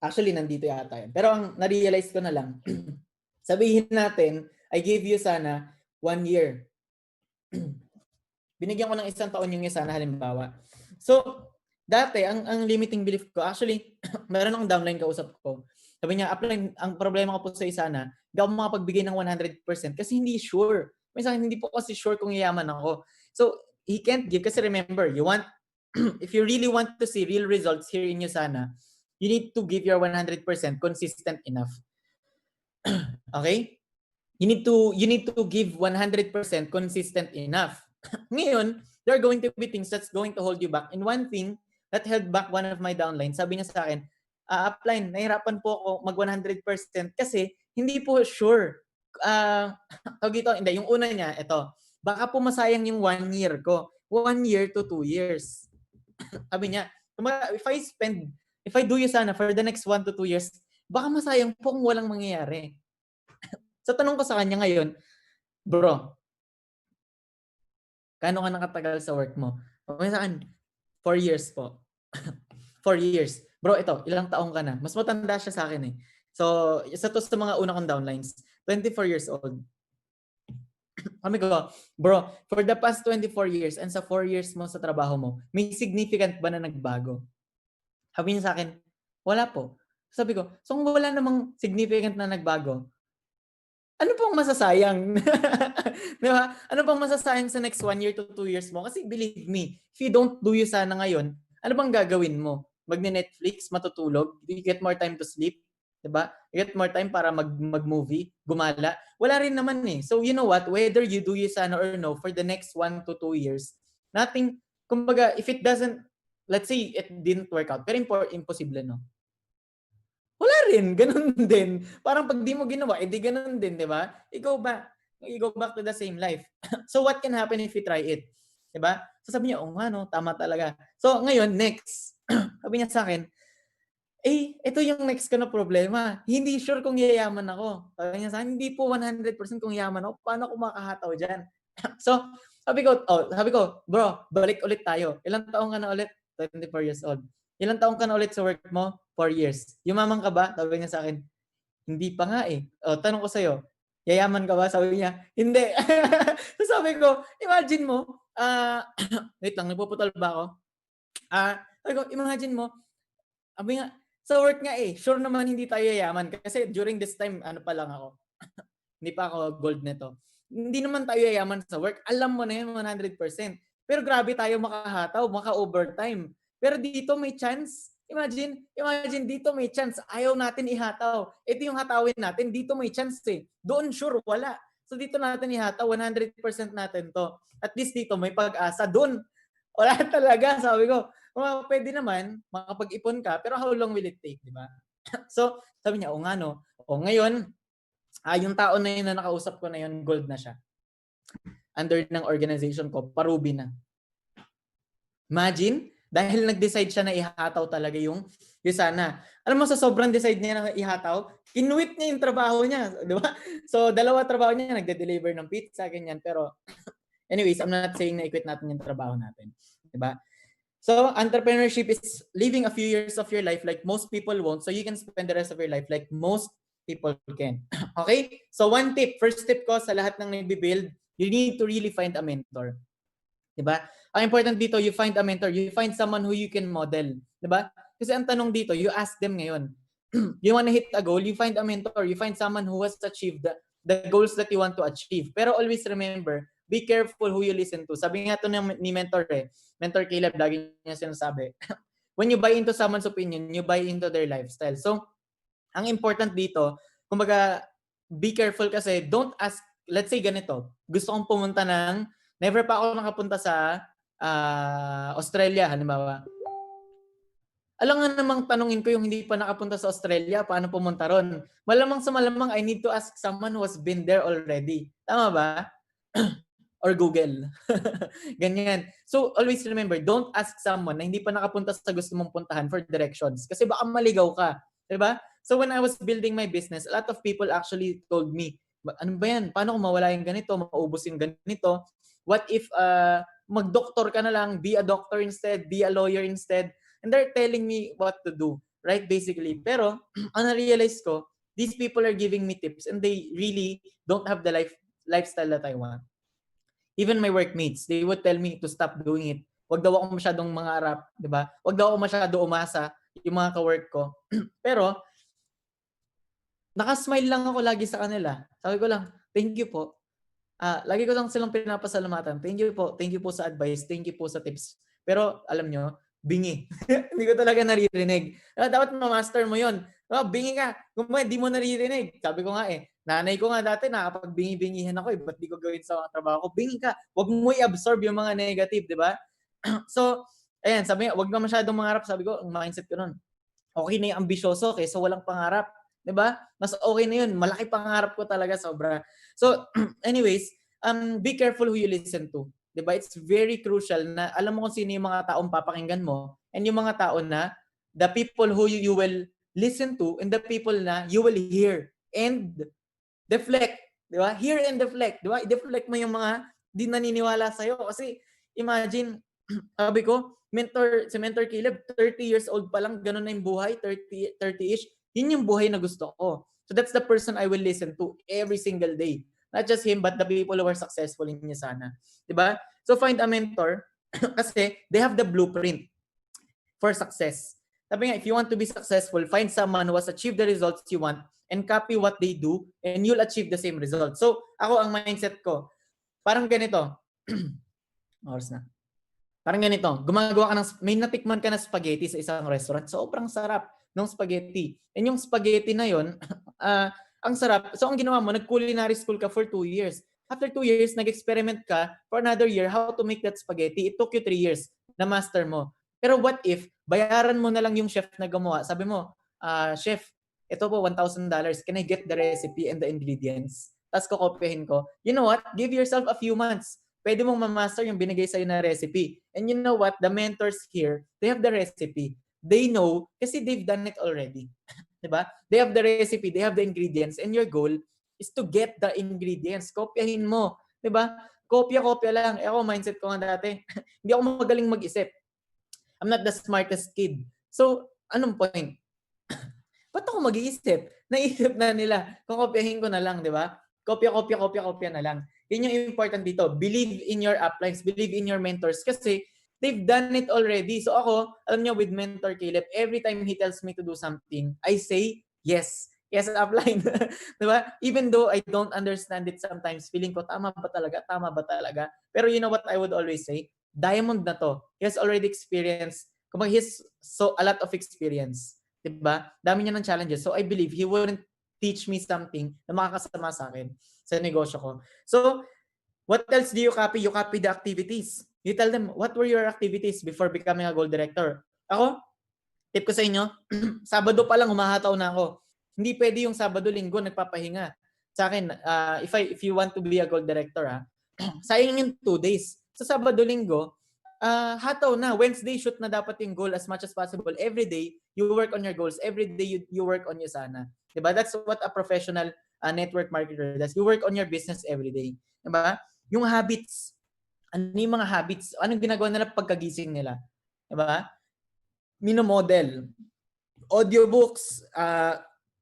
Actually, nandito yata yun. Pero ang na-realize ko na lang, sabihin natin, I gave you sana 1 year. Binigyan ko ng 1 taon yung USANA halimbawa. So, dati, ang limiting belief ko, actually, meron akong downline kausap ko. Sabi niya, ang problema ko po sa USANA, hindi ako makapagbigay ng 100% kasi hindi sure. Minsan, hindi po kasi sure kung yayaman ako. So, he can't give kasi remember, if you really want to see real results here in USANA, you need to give your 100% consistent enough. Okay? You need to give 100% consistent enough. Ngayon, there are going to be things that's going to hold you back. And one thing that held back one of my downlines, sabi niya sa akin, upline, nahirapan po ako mag 100% kasi hindi po sure. Yung una niya, ito, baka po masayang yung 1 year ko. 1 year to 2 years. Sabi niya, if I do USANA for the next 1 to 2 years, baka masayang po kung walang mangyayari. So, tanong ko sa kanya ngayon, bro, kano ka nakatagal sa work mo? Sabi sa akin, 4 years po. 4 years. Bro, ito, ilang taong ka na? Mas matanda siya sa akin eh. So, isa to sa mga una kong downlines. 24 years old. Kami ko, bro, for the past 24 years and sa 4 years mo sa trabaho mo, may significant ba na nagbago? Sabi niya sa akin, wala po. Sabi ko, so kung wala namang significant na nagbago, ano pong masasayang? Di ba? Ano pong masasayang sa next 1 year to 2 years mo? Kasi believe me, if you don't do USANA ngayon, ano bang gagawin mo? Magne-Netflix, matutulog, you get more time to sleep, diba? You get more time para mag-movie, gumala. Wala rin naman eh. So you know what? Whether you do USANA or no, for the next 1 to 2 years, nothing, kumbaga, if it doesn't, let's say it didn't work out, pero imposible, no? Wala rin, ganun din. Parang pag di mo ginawa, edi ganun din, di ba? You go back to the same life. So what can happen if you try it? Di ba? So sabi niya, no, tama talaga. So ngayon, next. Sabi niya sa akin, ito yung next ko na problema. Hindi sure kung yayaman ako. Sabi niya sa akin, hindi po 100% kung yayaman ako. Paano ako makahataw dyan? So, sabi ko, bro, balik ulit tayo. Ilang taong ka na ulit? 24 years old. Ilang taong ka na ulit sa work mo? 4 years. Yumaman ka ba? Sabi niya sa akin, hindi pa nga eh. Tanong ko sa'yo, yayaman ka ba? Sabi niya, hindi. So sabi ko, imagine mo, wait lang, nagpuputol ba ako? Sabi ko, imagine mo, sabi nga, sa work nga eh, sure naman hindi tayo yayaman. Kasi during this time, ano pa lang ako, hindi pa ako gold neto. Hindi naman tayo yayaman sa work. Alam mo na yun, 100%. Pero grabe tayo makahataw, maka-overtime. Pero dito may chance. Imagine dito may chance. Ayaw natin ihataw. Ito yung hatawin natin. Dito may chance eh. Doon sure, wala. So dito natin ihataw. 100% natin to. At least dito may pag-asa. Doon, wala talaga. Sabi ko, pwede naman, makapag-ipon ka, pero how long will it take, di ba? So, sabi niya, nga no. Ngayon, yung tao na yun na nakausap ko na yun, gold na siya. Under ng organization ko, parubi na. Imagine, dahil nag-decide siya na ihataw talaga yung USANA. Alam mo, sa sobrang decide niya na ihataw, kinuwit niya yung trabaho niya. Di ba? So, dalawa trabaho niya, nagde-deliver ng pizza, ganyan. Pero, anyways, I'm not saying na i-quit natin yung trabaho natin. Di ba? So, entrepreneurship is living a few years of your life like most people won't. So, you can spend the rest of your life like most people can. Okay? So, one tip. First tip ko sa lahat ng nagbe-build, you need to really find a mentor. Diba? Ang important dito, you find a mentor. You find someone who you can model. Diba? Kasi ang tanong dito, you ask them ngayon. You wanna hit a goal, you find a mentor. You find someone who has achieved the goals that you want to achieve. Pero always remember, be careful who you listen to. Sabi nga to ni mentor Mentor Caleb, lagi niya sinasabi, when you buy into someone's opinion, you buy into their lifestyle. So, ang important dito, kumbaga, be careful kasi don't ask, let's say ganito, gusto kong pumunta never pa ako nakapunta sa Australia, halimbawa. Alam nga namang tanungin ko yung hindi pa nakapunta sa Australia, paano pumunta ron? Malamang sa malamang, I need to ask someone who has been there already. Tama ba? Or Google. Ganyan. So, always remember, don't ask someone na hindi pa nakapunta sa gusto mong puntahan for directions. Kasi baka maligaw ka. Diba? So, when I was building my business, a lot of people actually told me, ano ba yan? Paano kung mawala yung ganito? Maubos yung ganito? What if mag-doktor ka na lang, be a doctor instead, be a lawyer instead? And they're telling me what to do. Right? Basically. Pero, ang na-realize ko, these people are giving me tips and they really don't have the lifestyle that I want. Even my workmates, they would tell me to stop doing it. Wag daw ako masyadong mangarap, 'di ba? Wag daw ako masyado umasa yung mga ka-work ko. Pero naka-smile lang ako lagi sa kanila. Sabi ko lang, "Thank you po." Lagi ko lang silang pinapasalamatan. Thank you po. Thank you po sa advice. Thank you po sa tips. Pero alam nyo, bingi. Hindi ko talaga naririnig. Dapat ma-master mo yun. Bingi ka. Kung hindi mo naririnig. Sabi ko nga nanay ko nga dati nakapag-bingi-bingihan ako ba't di ko gawin sa mga trabaho ko? Bingi ka. Huwag mo i-absorb yung mga negative, di ba? So, ayan, sabi nga, huwag na masyadong mangarap. Sabi ko, ang mindset ko nun, okay na yung ambisyoso kaysa walang pangarap. 'Di ba? Mas okay na 'yun. Malaki pangarap ko talaga, sobra. So, anyways, be careful who you listen to. 'Di ba? It's very crucial na alam mo kung sino yung mga taong papakinggan mo and yung mga tao na the people who you will listen to and the people na you will hear and deflect. 'Di ba? Hear and deflect. 'Di ba? I-deflect mo yung mga di naniniwala sa'yo kasi imagine, sabi ko, si Mentor Caleb, 30 years old pa lang, ganun na yung buhay, 30-ish. Yun yung buhay na gusto ko. So that's the person I will listen to every single day. Not just him, but the people who are successful in USANA. Diba? So find a mentor kasi they have the blueprint for success. Sabi nga, if you want to be successful, find someone who has achieved the results you want and copy what they do and you'll achieve the same results. So ako, ang mindset ko, parang ganito. Oras na. Parang ganito, gumagawa ka may natikman ka na spaghetti sa isang restaurant. Sobrang sarap ng spaghetti. And yung spaghetti na yon, ang sarap. So ang ginawa mo, nag-culinary school ka for 2 years. After 2 years, nag-experiment ka for another year how to make that spaghetti. It took you 3 years na master mo. Pero what if, bayaran mo na lang yung chef na gumawa. Sabi mo, chef, ito po $1,000. Can I get the recipe and the ingredients? Tapos kokopyahin ko. You know what? Give yourself a few months. Pwede mong ma-master yung binigay sa'yo na recipe. And you know what? The mentors here, they have the recipe. They know kasi they've done it already. Diba? They have the recipe, they have the ingredients, and your goal is to get the ingredients. Kopyahin mo. Diba? Kopya-kopya lang. Ako, mindset ko nga dati, hindi ako magaling mag-isip. I'm not the smartest kid. So, anong point? Ba't ako mag-iisip? Naisip na nila. Kokopyahin ko na lang, di ba? Kopya na lang. Yun yung important dito. Believe in your uplines. Believe in your mentors. Kasi they've done it already. So ako, alam nyo, with Mentor Caleb, every time he tells me to do something, I say, yes. Yes, upline. Diba? Even though I don't understand it sometimes, feeling ko, tama ba talaga? Tama ba talaga? Pero you know what I would always say? Diamond na to. He has already experienced, kumbaga, he has a lot of experience. Diba? Dami niya ng challenges. So I believe he wouldn't teach me something na makakasama sa akin sa negosyo ko. So, what else do you copy? You copy the activities. You tell them, what were your activities before becoming a goal director? Ako, tip ko sa inyo, Sabado pa lang humahataw na ako. Hindi pwede yung Sabado, Linggo, nagpapahinga. sa akin, if you want to be a goal director, sayang yung 2 days. Sa Sabado, Linggo, hataw na. Wednesday, shoot na dapat yung goal as much as possible. Every day, you work on your goals. Every day, you work on USANA. Diba? That's what a professional network marketer does. You work on your business every day. Diba? Yung habits. Ano yung mga habits? Anong ginagawa nila pagkagising nila? Diba? Minomodel. Audiobooks,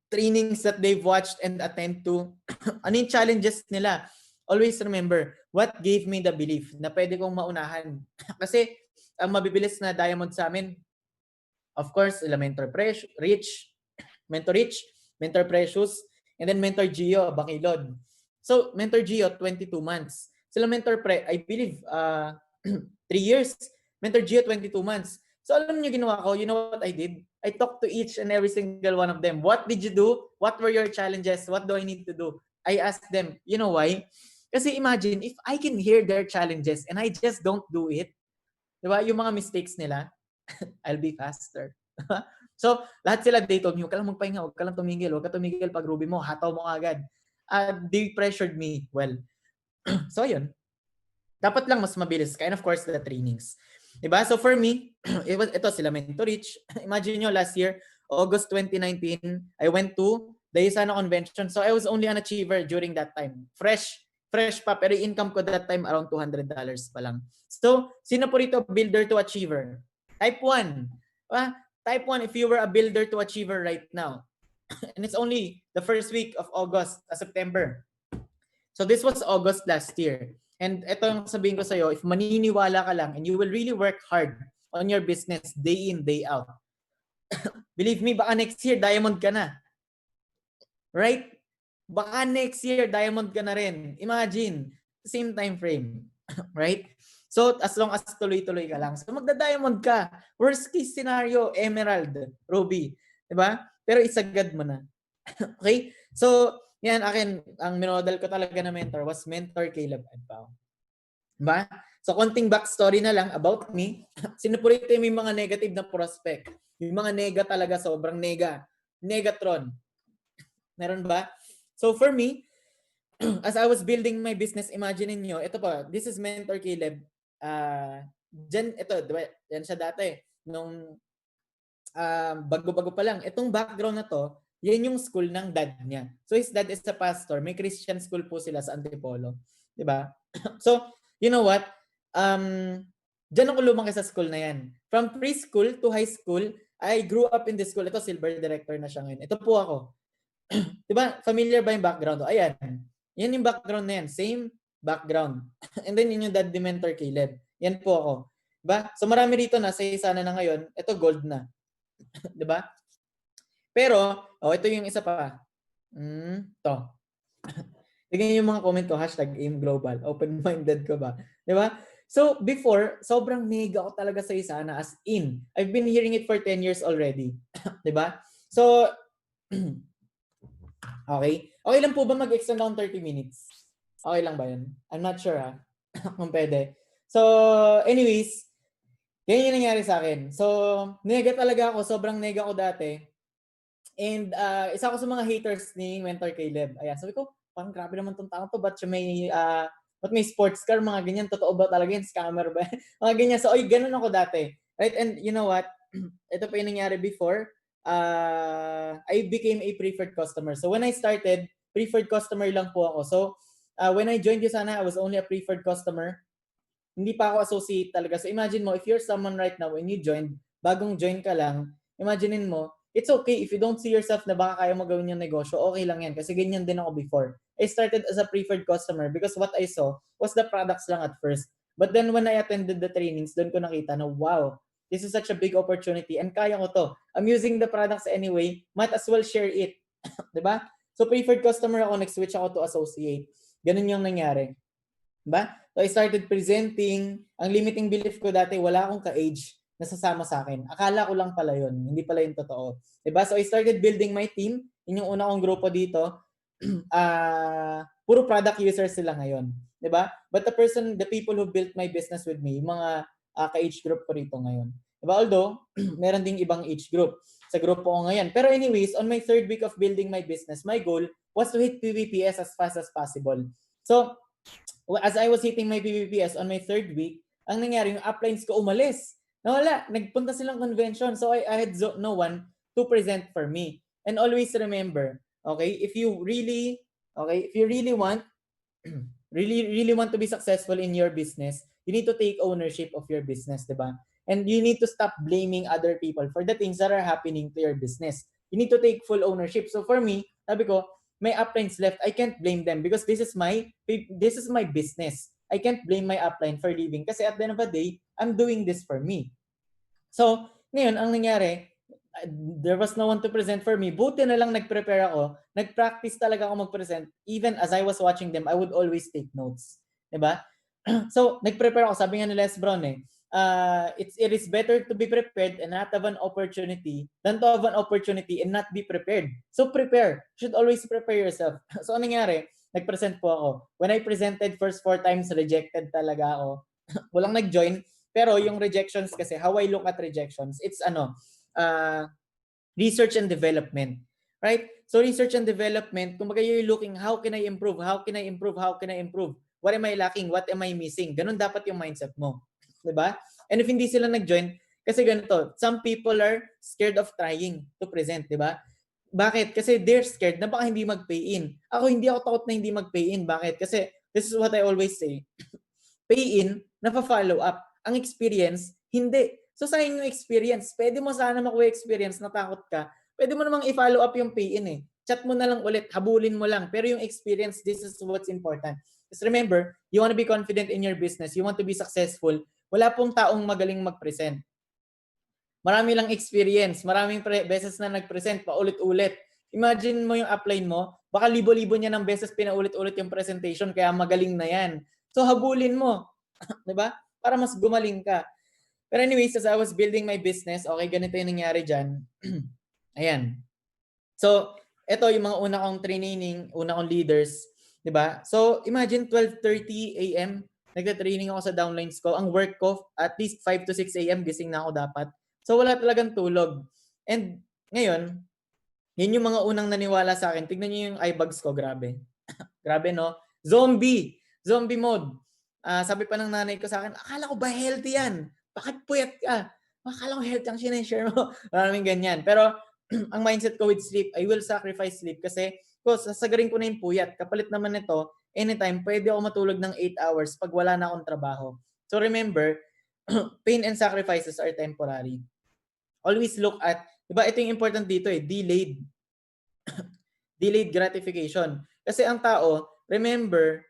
trainings that they've watched and attend to. Ano yung challenges nila? Always remember, what gave me the belief na pwede kong maunahan? Kasi ang mabibilis na diamond sa amin, of course, Mentor Rich, Mentor Precious, and then Mentor Gio, Bakilod. So, Mentor Gio, 22 months. Sila Mentor I believe, 3 years. Mentor Gio, 22 months. So, alam niyo ginawa ko? You know what I did? I talked to each and every single one of them. What did you do? What were your challenges? What do I need to do? I asked them. You know why? Kasi imagine, if I can hear their challenges and I just don't do it, di ba? Yung mga mistakes nila, I'll be faster. So, lahat sila, they told me, huwag ka lang magpahinga, huwag ka lang tumigil, huwag ka tumigil pag Ruby mo, hataw mo agad. They pressured me well. So, yun. Dapat lang mas mabilis. And of course, the trainings. Diba? So, for me, ito sila Mentor Rich. Imagine nyo, last year, August 2019, I went to the USANA convention. So, I was only an achiever during that time. Fresh pa, pero income ko that time around $200 pa lang. So, sino po rito builder to achiever? Type 1. Type 1 if you were a builder to achiever right now. And it's only the first week of August, September. So, this was August last year. And ito yung sabihin ko sa'yo, if maniniwala ka lang and you will really work hard on your business day in, day out, believe me, baka next year, diamond ka na. Right? Baka next year, diamond ka na rin. Imagine, same time frame. Right? So, as long as tuloy-tuloy ka lang. So, magda-diamond ka. Worst case scenario, emerald, ruby. Diba? Pero isagad mo na. Okay? So, yan, akin, ang minodel ko talaga na mentor was Mentor Caleb Adpao. Diba? So, konting backstory na lang about me. Sinupurito yung mga negative na prospect. Yung mga nega talaga, sobrang nega. Negatron. Meron ba? So, for me, as I was building my business, imagine niyo, ito pa, this is Mentor Caleb. Diyan, ito, diba? Yan siya dati. Nung bago-bago pa lang. Itong background na to, yan yung school ng dad niya. So his dad is a pastor. May Christian school po sila sa Antipolo. Diba? So, you know what? Diyan ako lumaki sa school na yan. From preschool to high school, I grew up in this school. Ito, silver director na siya ngayon. Ito po ako. Diba? Familiar ba yung background? Ayan. Yan yung background na yan. Same background. And then yun yung dad ni Mentor Caleb. Yan po ako. Diba? So marami rito na sa USANA na ngayon. Ito gold na. Diba? Pero, ito yung isa pa. To. Tignan yung mga comment ko, #aimglobal. Open-minded ko ba? Diba? So, before, sobrang nega ako talaga sa USANA as in. I've been hearing it for 10 years already. Diba? So, okay. Okay lang po ba mag-extend down 30 minutes? Okay lang ba yun? I'm not sure kung pwede. So, anyways, yan yung nangyari sa akin. So, nega talaga ako. Sobrang nega ako dati. And isa ako sa mga haters ni Mentor Caleb. Ayan, sabi ko, parang grabe naman tong tao to. Ba't may sports car, mga ganyan. Totoo ba talaga yan? Scammer ba? Mga ganyan. So, ganun ako dati. Right? And you know what? Ito pa yung nangyari before. I became a preferred customer. So, when I started, preferred customer lang po ako. So, when I joined USANA, I was only a preferred customer. Hindi pa ako associate talaga. So, imagine mo, if you're someone right now, when you joined, bagong join ka lang, imaginein mo, it's okay if you don't see yourself na baka kaya mo gawin yung negosyo, okay lang yan. Kasi ganyan din ako before. I started as a preferred customer because what I saw was the products lang at first. But then when I attended the trainings, doon ko nakita na, wow, this is such a big opportunity and kaya ko to. I'm using the products anyway, might as well share it. Diba? So preferred customer ako, nag-switch ako to associate. Ganun yung nangyari. Diba? So I started presenting. Ang limiting belief ko dati, wala akong ka-age na sasama sa akin. Akala ko lang pala yun. Hindi pala yung totoo. Diba? So I started building my team. Yun yung una kong grupo dito. Puro product users sila ngayon. Diba? But the people who built my business with me, yung mga ka-age group ko rito ngayon. Diba? Although, meron ding ibang age group sa grupo ko ngayon. Pero anyways, on my third week of building my business, my goal was to hit PVPS as fast as possible. So, as I was hitting my PVPS on my third week, ang nangyari, yung uplines ko umalis. Nawala. Nagpunta silang convention. So, I had no one to present for me. And always remember, okay, if you really want really want to be successful in your business, you need to take ownership of your business, diba? And you need to stop blaming other people for the things that are happening to your business. You need to take full ownership. So for me, sabi ko, may uplines left, I can't blame them because this is my business. I can't blame my upline for leaving kasi at the end of the day, I'm doing this for me. So, ngayon, ang nangyari, there was no one to present for me. Buti na lang nag-prepare ako. Nag-practice talaga ako mag-present. Even as I was watching them, I would always take notes. Diba? So, nag-prepare ako. Sabi nga ni Les Brown it is better to be prepared and not have an opportunity than to have an opportunity and not be prepared. So, prepare. You should always prepare yourself. So, anong nangyari? Nag-present po ako. When I presented first 4 times, rejected talaga ako. Walang nag-join. Pero yung rejections kasi, how I look at rejections, it's research and development. Right? So research and development, kumbaga you're looking, how can I improve? How can I improve? How can I improve? What am I lacking? What am I missing? Ganun dapat yung mindset mo. Diba? And if hindi sila nag-join, kasi ganito, some people are scared of trying to present, diba? Bakit? Kasi they're scared na baka hindi mag-pay in. Ako, hindi ako takot na hindi mag-pay in. Bakit? Kasi this is what I always say. Pay in, nafa-follow up. Ang experience, hindi. So sayang yung experience. Pwede mo sana makuha experience, natakot ka. Pwede mo namang i-follow up yung pay in Chat mo na lang ulit, habulin mo lang. Pero yung experience, this is what's important. Just remember, you want to be confident in your business, you want to be successful, wala pong taong magaling mag-present. Marami lang experience, maraming beses na nag-present, paulit-ulit. Imagine mo yung upline mo, baka libo-libo niya ng beses pinaulit-ulit yung presentation, kaya magaling na yan. So habulin mo, 'di ba? Para mas gumaling ka. Pero anyways, as I was building my business, okay, ganito yung nangyari dyan. Ayan. So, ito yung mga una kong training, una kong leaders, 'di ba? So, imagine 12:30 AM, nagta-training ako sa downlines ko. Ang work ko, at least 5 to 6 AM, gising na ako dapat. So, wala talagang tulog. And ngayon, yun yung mga unang naniwala sa akin. Tignan niyo yung eyebags ko, grabe. Grabe, no? Zombie mode. Sabi pa ng nanay ko sa akin, akala ko ba healthy yan? Bakit puyat ka? Akala ko healthy ang sineshare mo. Maraming ganyan. Pero ang mindset ko with sleep, I will sacrifice sleep kasi sasagarin ko na yung puyat. Kapalit naman nito, anytime, pwede ako matulog ng 8 hours pag wala na akong trabaho. So remember, pain and sacrifices are temporary. Always look at, diba ito yung important dito delayed gratification. Kasi ang tao, remember,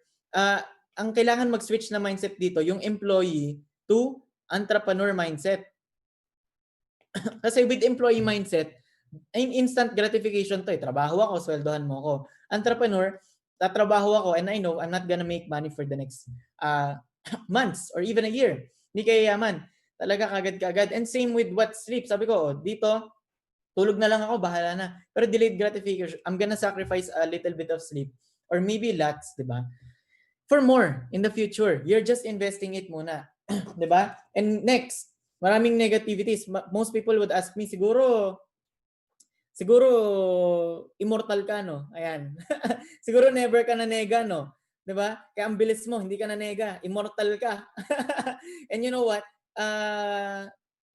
ang kailangan mag-switch na mindset dito, yung employee to entrepreneur mindset. Kasi with employee mindset, instant gratification to trabaho ako, sweldohan mo ako. Entrepreneur, tatrabaho ako and I know I'm not gonna make money for the next months or even a year. Hindi kaya yaman. Talaga kagad-kagad. And same with what sleep. Sabi ko, dito, tulog na lang ako, bahala na. Pero delayed gratification, I'm gonna sacrifice a little bit of sleep or maybe lots, di ba? For more in the future. You're just investing it muna. Di ba? And next, maraming negativities. Most people would ask me, siguro immortal ka, no? Ayan. Siguro never ka na nega, no? 'Di ba? Kaya ang bilis mo, hindi ka na nega, immortal ka. And you know what?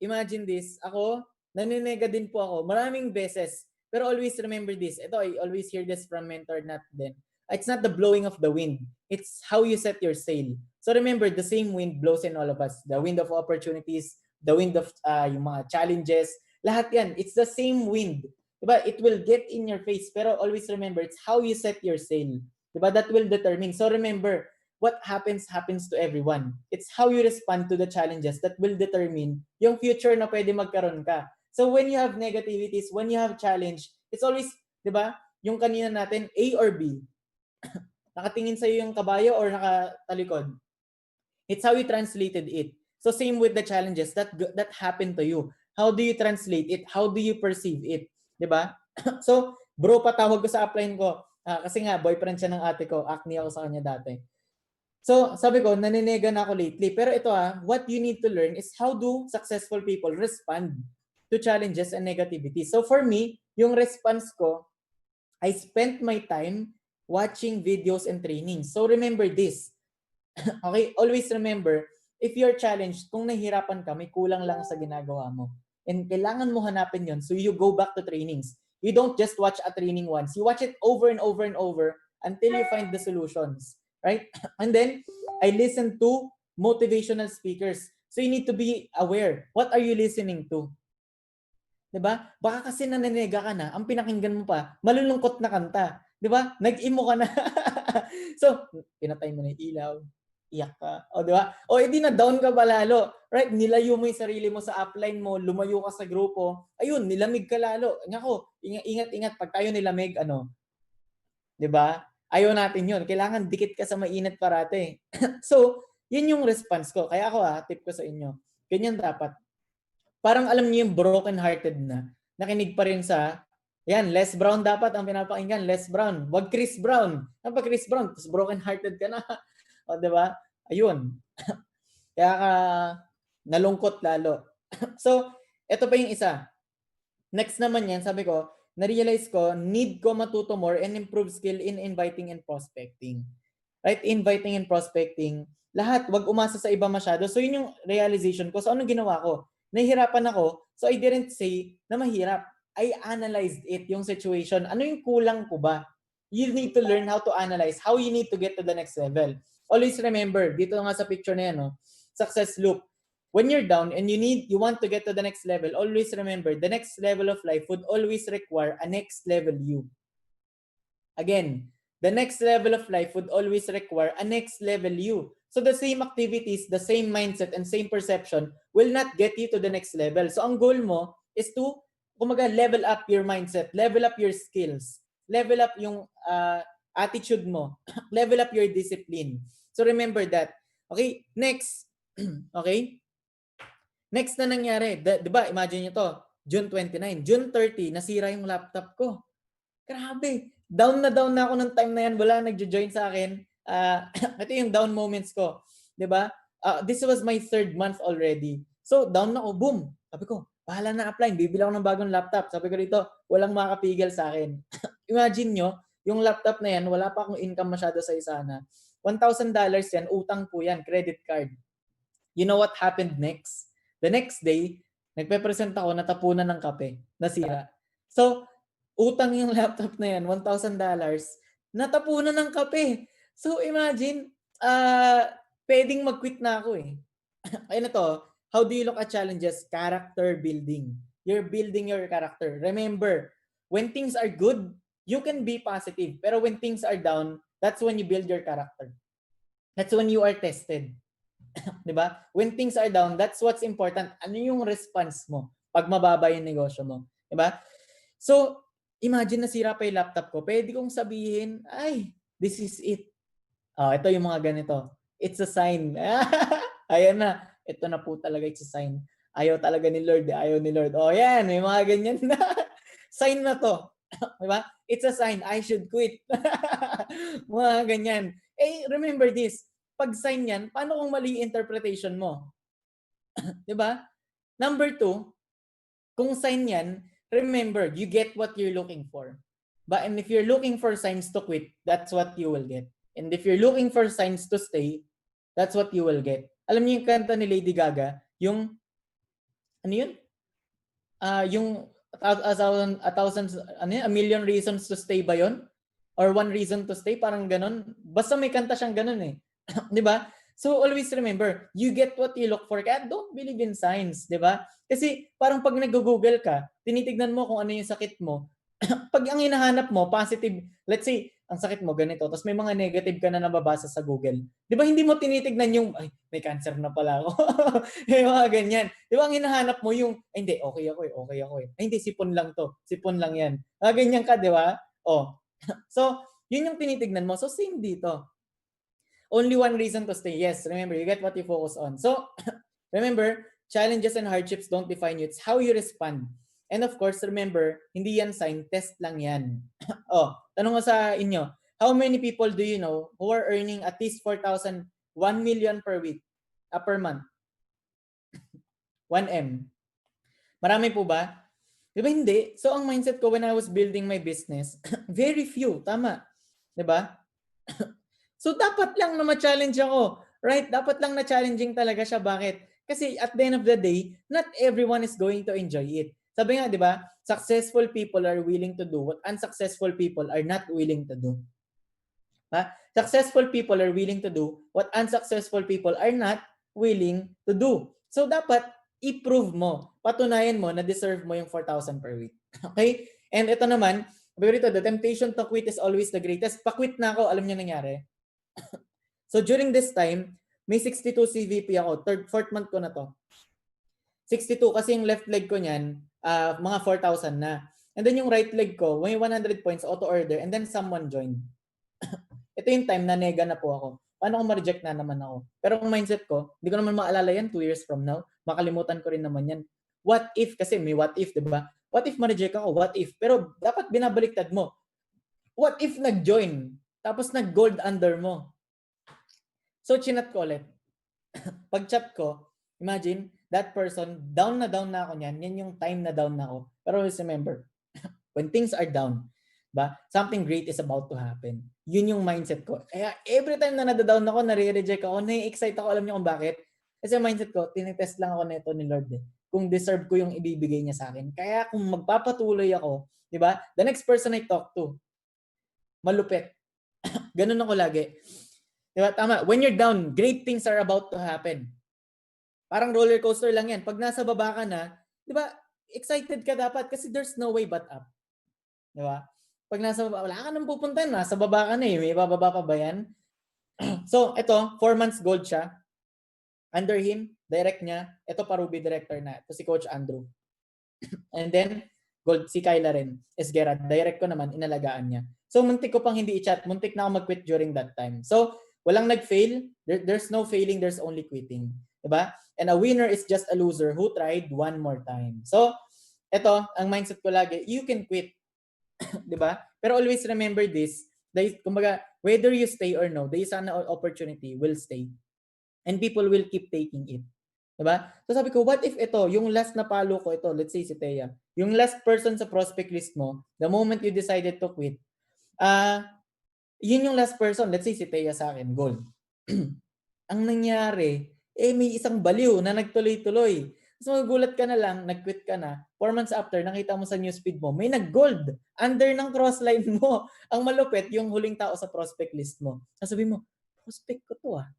Imagine this, ako, naninega din po ako maraming beses. Pero always remember this. Ito, I always hear this from mentor not then. It's not the blowing of the wind. It's how you set your sail. So remember, the same wind blows in all of us. The wind of opportunities, the wind of yung mga challenges. Lahat yan. It's the same wind. Diba? It will get in your face. Pero always remember, it's how you set your sail. Diba? That will determine. So remember, what happens to everyone. It's how you respond to the challenges that will determine yung future na pwede magkaroon ka. So when you have negativities, when you have challenge, it's always, diba? Yung kanina natin, A or B. Nakatingin sa'yo yung kabayo or nakatalikod. It's how you translated it. So same with the challenges that happen to you. How do you translate it? How do you perceive it? Diba? So, bro, patawag ko sa upline ko. Kasi nga, boyfriend siya ng ate ko. Acne ako sa kanya dati. So, sabi ko, naninega na ako lately. Pero ito what you need to learn is how do successful people respond to challenges and negativity. So for me, yung response ko, I spent my time watching videos and trainings. So remember this. Okay, always remember, if you're challenged, kung nahihirapan ka, may kulang lang sa ginagawa mo. And kailangan mo hanapin yon. So you go back to trainings. You don't just watch a training once. You watch it over and over and over until you find the solutions. Right? And then, I listen to motivational speakers. So you need to be aware. What are you listening to? 'Di ba? Baka kasi nanenega ka na, ang pinakinggan mo pa, malulungkot na kanta. 'Di ba? Nag-emo ka na. So, pinatay mo na 'yung ilaw, iyak ka. O 'di ba? O edi na down ka pa lalo. Right? Nilayo mo 'yung sarili mo sa upline mo, lumayo ka sa grupo. Ayun, nilamig ka lalo. Nako, ingat-ingat pag tayo nilamig, 'di ba? Ayaw natin 'yun. Kailangan dikit ka sa mainit parate. So, 'yun 'yung response ko. Kaya ako tip ko sa inyo. Ganyan dapat. Parang alam niyo yung broken-hearted na. Nakinig pa rin sa, yan, Les Brown dapat ang pinapakinggan. Les Brown. Wag Chris Brown. Kapag Chris Brown, tapos broken-hearted ka na. O, diba? Ayun. Kaya ka nalungkot lalo. So, ito pa yung isa. Next naman yan, sabi ko, na-realize ko, need ko matuto more and improve skill in inviting and prospecting. Right? Inviting and prospecting. Lahat, wag umasa sa iba masyado. So, yun yung realization ko. So, anong ginawa ko? Nahihirapan ako, so I didn't say na mahirap. I analyzed it, yung situation. Ano yung kulang ko ba? You need to learn how to analyze, how you need to get to the next level. Always remember, dito nga sa picture na yan, success loop. When you're down and you want to get to the next level, always remember, the next level of life would always require a next level you. Again, the next level of life would always require a next level you. So the same activities, the same mindset, and same perception will not get you to the next level. So ang goal mo is to, kumaga, level up your mindset, level up your skills, level up yung attitude mo, level up your discipline. So remember that. Okay, next. Okay? Next na nangyari, diba, imagine nyo to, June 29, June 30, nasira yung laptop ko. Grabe, down na ako ng time na yan, wala nagjo-join sa akin. Ito yung down moments ko, 'di ba? This was my 3rd month already. So down na ako, boom. Sabi ko, bahala na apply, bibili ako ng bagong laptop. Sabi ko dito, walang makakapigil sa akin. Imagine nyo, yung laptop na yan, wala pa akong income masyado sa USANA. $1,000 yan, utang po yan, credit card. You know what happened next? The next day, nagpe-present ako, natapunan ng kape, nasira. So, utang yung laptop na yan, $1,000, natapunan ng kape. So imagine, pwedeng mag-quit na ako eh. Ayun na to, how do you look at challenges? Character building. You're building your character. Remember, when things are good, you can be positive. Pero when things are down, that's when you build your character. That's when you are tested. Diba? When things are down, that's what's important. Ano yung response mo pag mababa yung negosyo mo? Diba? So, imagine nasira pa yung laptop ko. Pwede kong sabihin, ay, this is it. Ito yung mga ganito. It's a sign. Ayan na. Ito na po talaga, it's a sign. Ayaw talaga ni Lord. Ayaw ni Lord. Yan. May mga ganyan na. Sign na to. Diba? It's a sign. I should quit. Mga ganyan. Remember this. Pag sign yan, paano kung mali interpretation mo? Diba? Number 2, kung sign yan, remember, you get what you're looking for. And if you're looking for signs to quit, that's what you will get. And if you're looking for signs to stay, that's what you will get. Alam niyo yung kanta ni Lady Gaga, yung, ano yun? Yung a million reasons to stay ba yun? Or one reason to stay, parang ganon. Basta may kanta siyang ganon eh. Di ba? So always remember, you get what you look for. Kaya don't believe in signs, di ba? Kasi parang pag nag-google ka, tinitignan mo kung ano yung sakit mo. Pag ang hinahanap mo, positive, let's say, ang sakit mo ganito, tapos may mga negative ka na nababasa sa Google. Di ba hindi mo tinitignan yung, ay, may cancer na pala ako. May mga ganyan. Di ba ang hinahanap mo yung, ay, hindi, okay ako eh. Ay, hindi, sipon lang to. Sipon lang yan. Ganyan ka, di ba? So, yun yung tinitignan mo. So, same dito. Only one reason to stay. Yes, remember, you get what you focus on. So, remember, challenges and hardships don't define you. It's how you respond. And of course, remember, hindi yan sign, test lang yan. Tanong ko sa inyo, how many people do you know who are earning at least 4,000, 1 million per week, per month? 1M. Marami po ba? Di ba hindi? So ang mindset ko when I was building my business, very few, tama. Di ba? So dapat lang na ma-challenge ako. Right? Dapat lang na challenging talaga siya. Bakit? Kasi at the end of the day, not everyone is going to enjoy it. Sabi nga, di ba? Successful people are willing to do what unsuccessful people are not willing to do. Ha? Successful people are willing to do what unsuccessful people are not willing to do. So dapat i-prove mo, patunayan mo na deserve mo yung 4,000 per week. Okay? And ito naman, rito, the temptation to quit is always the greatest. Pa-quit na ako, alam niyo nangyari. So during this time, may 62 CVP ako. Fourth month ko na to. 62 kasi yung left leg ko niyan, mga 4,000 na. And then yung right leg ko, may 100 points auto-order and then someone joined. Ito yung time na nega na po ako. Paano kung ma-reject na naman ako? Pero ang mindset ko, hindi ko naman maalala yan 2 years from now. Makalimutan ko rin naman yan. What if? Kasi may what if, di ba? What if ma-reject ako? What if? Pero dapat binabaliktad mo. What if nag-join? Tapos nag-gold under mo? So, chinat ko ulit. Pag-chat ko, imagine, that person, down na ako niyan. Yan yung time na down na ako. Pero always remember, when things are down, ba, something great is about to happen. Yun yung mindset ko. Kaya every time na nadadown ako, nare-reject ako, na-excite ako, alam niyo kung bakit? Kasi mindset ko, tinitest lang ako nito ni Lord eh. Kung deserve ko yung ibibigay niya sa akin. Kaya kung magpapatuloy ako, di ba? The next person I talk to, malupit. Ganun ako lagi. Di ba? Tama. When you're down, great things are about to happen. Parang roller coaster lang yan. Pag nasa baba ka na, di ba? Excited ka dapat kasi there's no way but up. Di ba? Pag nasa baba, wala ka nang pupuntahan, nasa baba ka na eh. May bababa pa ba yan? So, ito, 4 months gold siya. Under him, direct niya, ito pa Ruby director na. Ito si Coach Andrew. And then, gold si Kyla rin. Esguera, direct ko naman, inalagaan niya. So, muntik ko pang hindi i-chat. Muntik na ako mag-quit during that time. So, walang nag-fail. There's no failing, there's only quitting. Diba? And a winner is just a loser who tried one more time. So, ito, ang mindset ko lagi, you can quit. Diba? Pero always remember this, kumbaga, whether you stay or no, the USANA opportunity will stay. And people will keep taking it. Diba? So sabi ko, what if ito, yung last na palo ko ito, let's say si Thea, yung last person sa prospect list mo, the moment you decided to quit, yun yung last person, let's say si Thea sa akin, gold. Ang nangyari, may isang baliw na nagtuloy-tuloy. So magulat ka na lang, nag-quit ka na. 4 months after, nakita mo sa newsfeed mo, may nag-gold under ng crossline mo. Ang malupit, yung huling tao sa prospect list mo. Sabi mo, prospect ko to ah.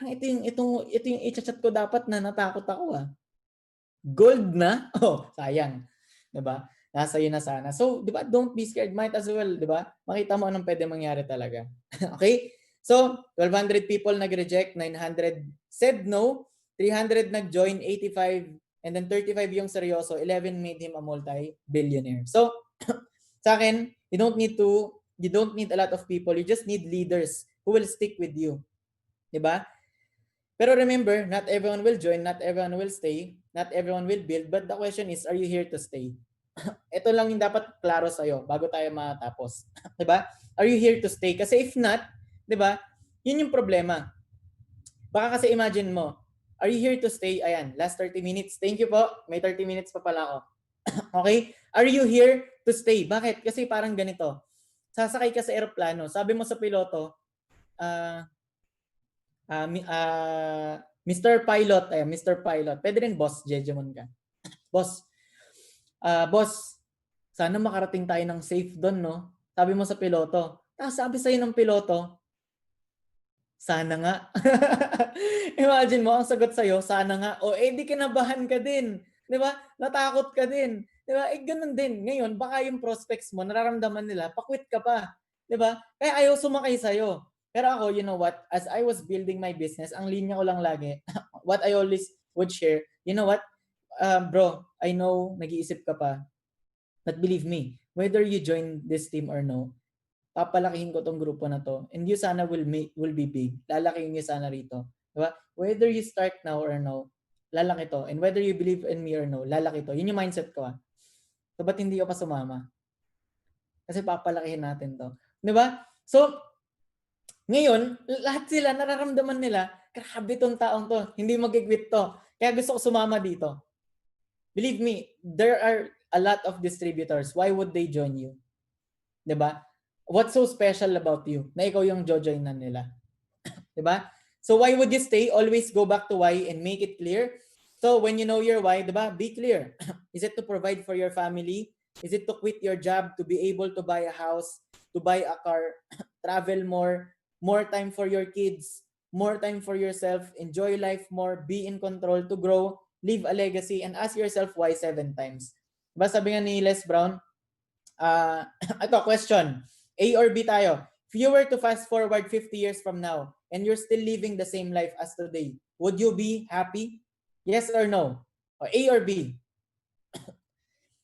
Ito yung i-chat ko dapat na natakot ako ah. Gold na? Oh, sayang. Diba? Nasa iyo na sana. So, diba, don't be scared. Might as well, diba? Makita mo anong pwede mangyari talaga. Okay? So, 1,200 people nag-reject, 900 said no, 300 nag-join, 85, and then 35 yung seryoso, 11 made him a multi-billionaire. So, sa akin, you don't need a lot of people. You just need leaders who will stick with you. Diba? Pero remember, not everyone will join, not everyone will stay, not everyone will build, but the question is, are you here to stay? Ito lang yung dapat klaro sa'yo bago tayo matapos. Diba? Are you here to stay? Kasi if not, diba, yun yung problema. Baka kasi imagine mo, are you here to stay? Ayan, last 30 minutes. Thank you po. May 30 minutes pa pala ako. Okay? Are you here to stay? Bakit? Kasi parang ganito. Sasakay ka sa eroplano. Sabi mo sa piloto, Mr. Pilot, Mr. Pilot. Pwede rin boss, Jejemon ka. Boss, sana makarating tayo ng safe doon, no? Sabi mo sa piloto. Sabi sa'yo ng piloto, sana nga. Imagine mo, ang sagot sa'yo, sana nga. O, di kinabahan ka din. Di ba? Natakot ka din. Di ba? Ganun din. Ngayon, baka yung prospects mo, nararamdaman nila, pakwit ka pa. Di ba? Kaya ayaw sumakay sa'yo. Pero ako, you know what? As I was building my business, ang linya ko lang lagi, what I always would share, you know what? Bro, I know, nag-iisip ka pa. But believe me, whether you join this team or no, papalakihin ko tong grupo na to. And USANA will be big. Lalakihin USANA rito. Diba? Whether you start now or no, lalaki to. And whether you believe in me or no, lalaki to. Yun yung mindset ko. So, ba't hindi ka pa sumama? Kasi papalakihin natin to. Diba? So, ngayon, lahat sila, nararamdaman nila, grabe tong taong to. Hindi mag-quit to. Kaya gusto ko sumama dito. Believe me, there are a lot of distributors, why would they join you? 'Di ba? What's so special about you na ikaw yung jojoinan nila? 'Di ba? So why would you stay? Always go back to why and make it clear. So when you know your why, 'di ba? Be clear. Is it to provide for your family? Is it to quit your job to be able to buy a house, to buy a car, travel more time for your kids, more time for yourself, enjoy life more, be in control to grow, leave a legacy, and ask yourself why 7 times. 'Di ba sabi nga ni Les Brown, ito, question. A or B tayo. If you were to fast forward 50 years from now and you're still living the same life as today, would you be happy? Yes or no? Or A or B?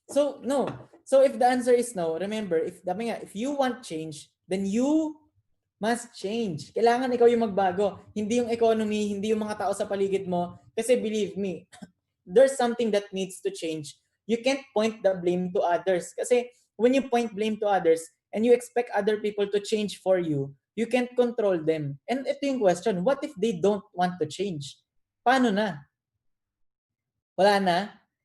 So, no. So, if the answer is no, remember, if you want change, then you must change. Kailangan ikaw yung magbago. Hindi yung economy, hindi yung mga tao sa paligid mo. Kasi believe me, there's something that needs to change. You can't point the blame to others. Kasi when you point blame to others and you expect other people to change for you, you can't control them. And ito yung question, what if they don't want to change? Paano na? Wala na?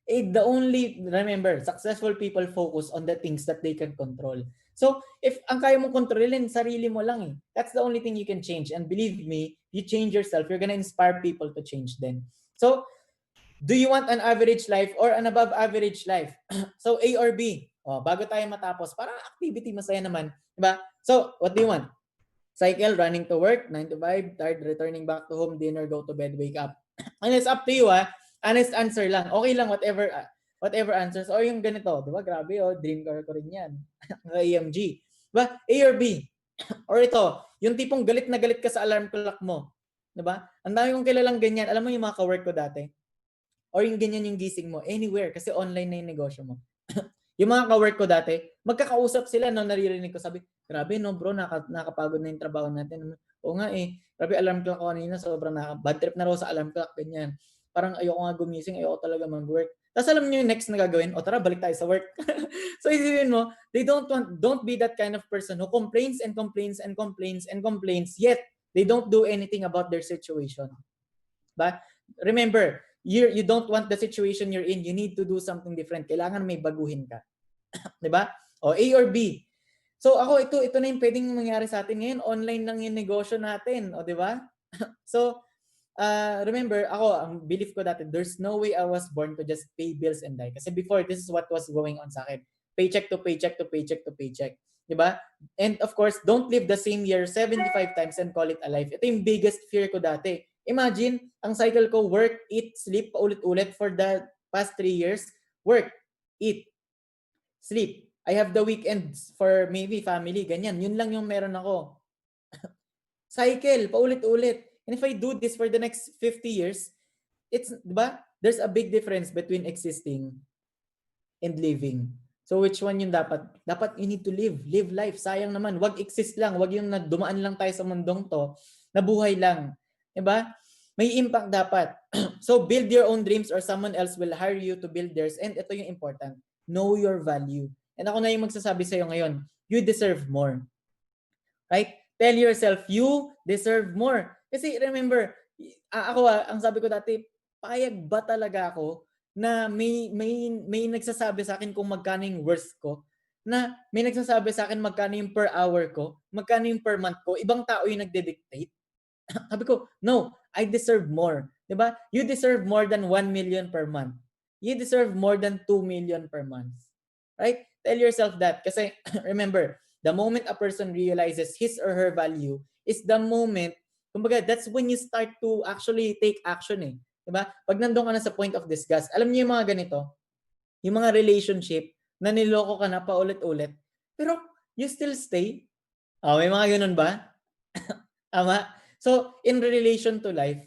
Remember, successful people focus on the things that they can control. So, if ang kaya mong kontrolin, sarili mo lang eh. That's the only thing you can change. And believe me, you change yourself, you're gonna inspire people to change then. So, do you want an average life or an above average life? So, A or B? Bago tayo matapos, parang activity, masaya naman. Diba? So, what do you want? Cycle, running to work, 9 to 5, tired, returning back to home, dinner, go to bed, wake up. And it's up to you, ha? Honest answer lang. Okay lang, whatever answers. Or yung ganito, diba? Grabe, dream car ko rin yan. AMG. Diba? A or B? Or ito, yung tipong galit na galit ka sa alarm clock mo. Diba? Ang dami kong kilalang ganyan. Alam mo yung mga ka-work ko dati? Or yung ganyan yung gising mo, anywhere, kasi online na yung negosyo mo. Yung mga ka-work ko dati, magkakausap sila, no, naririnig ko, sabi, grabe, no, bro, nakapagod na yung trabaho natin. Oo nga eh, grabe, alarm clock ko kanina, sobrang bad trip na raw sa alarm clock, ganyan. Parang ayoko nga gumising, ayoko talaga mag-work. Tapos alam niyo yung next na gagawin, tara, balik tayo sa work. So isipin mo, don't be that kind of person who complains and complains and complains and complains, yet they don't do anything about their situation. But remember, you don't want the situation you're in. You need to do something different. Kailangan may baguhin ka. 'Di ba? O A or B. So ako ito na yung pwedeng mangyari sa atin ngayon. Online lang yung negosyo natin, o 'di ba? So remember, ako ang belief ko dati, there's no way I was born to just pay bills and die. Kasi before, this is what was going on sa akin. Paycheck to paycheck to paycheck to paycheck. 'Di ba? And of course, don't live the same year 75 times and call it a life. Ito yung biggest fear ko dati. Imagine, ang cycle ko, work, eat, sleep, paulit-ulit for the past 3 years. Work, eat, sleep. I have the weekends for maybe family, ganyan. Yun lang yung meron ako. Cycle, paulit-ulit. And if I do this for the next 50 years, diba? There's a big difference between existing and living. So which one yung dapat? Dapat you need to live life. Sayang naman, wag exist lang, wag yung dumaan lang tayo sa mundong to, nabuhay lang. Diba? May impact dapat. So build your own dreams or someone else will hire you to build theirs. And ito yung important. Know your value. And ako na yung magsasabi sa'yo ngayon, you deserve more. Right? Tell yourself, you deserve more. Kasi remember, ako ang sabi ko dati, payag ba talaga ako na may nagsasabi sa akin kung magkano yung worth ko, na may nagsasabi sa akin magkano yung per hour ko, magkano yung per month ko, ibang tao yung nagde-dictate. Sabi ko, no, I deserve more. Diba? You deserve more than 1 million per month. You deserve more than 2 million per month. Right? Tell yourself that. Kasi remember, the moment a person realizes his or her value is the moment, kumbaga, that's when you start to actually take action eh. Diba? Pag nandun ka na sa point of disgust, alam niyo yung mga ganito, yung mga relationship na niloko ka na paulit-ulit, pero you still stay. May mga ganun ba? Tama? So, in relation to life,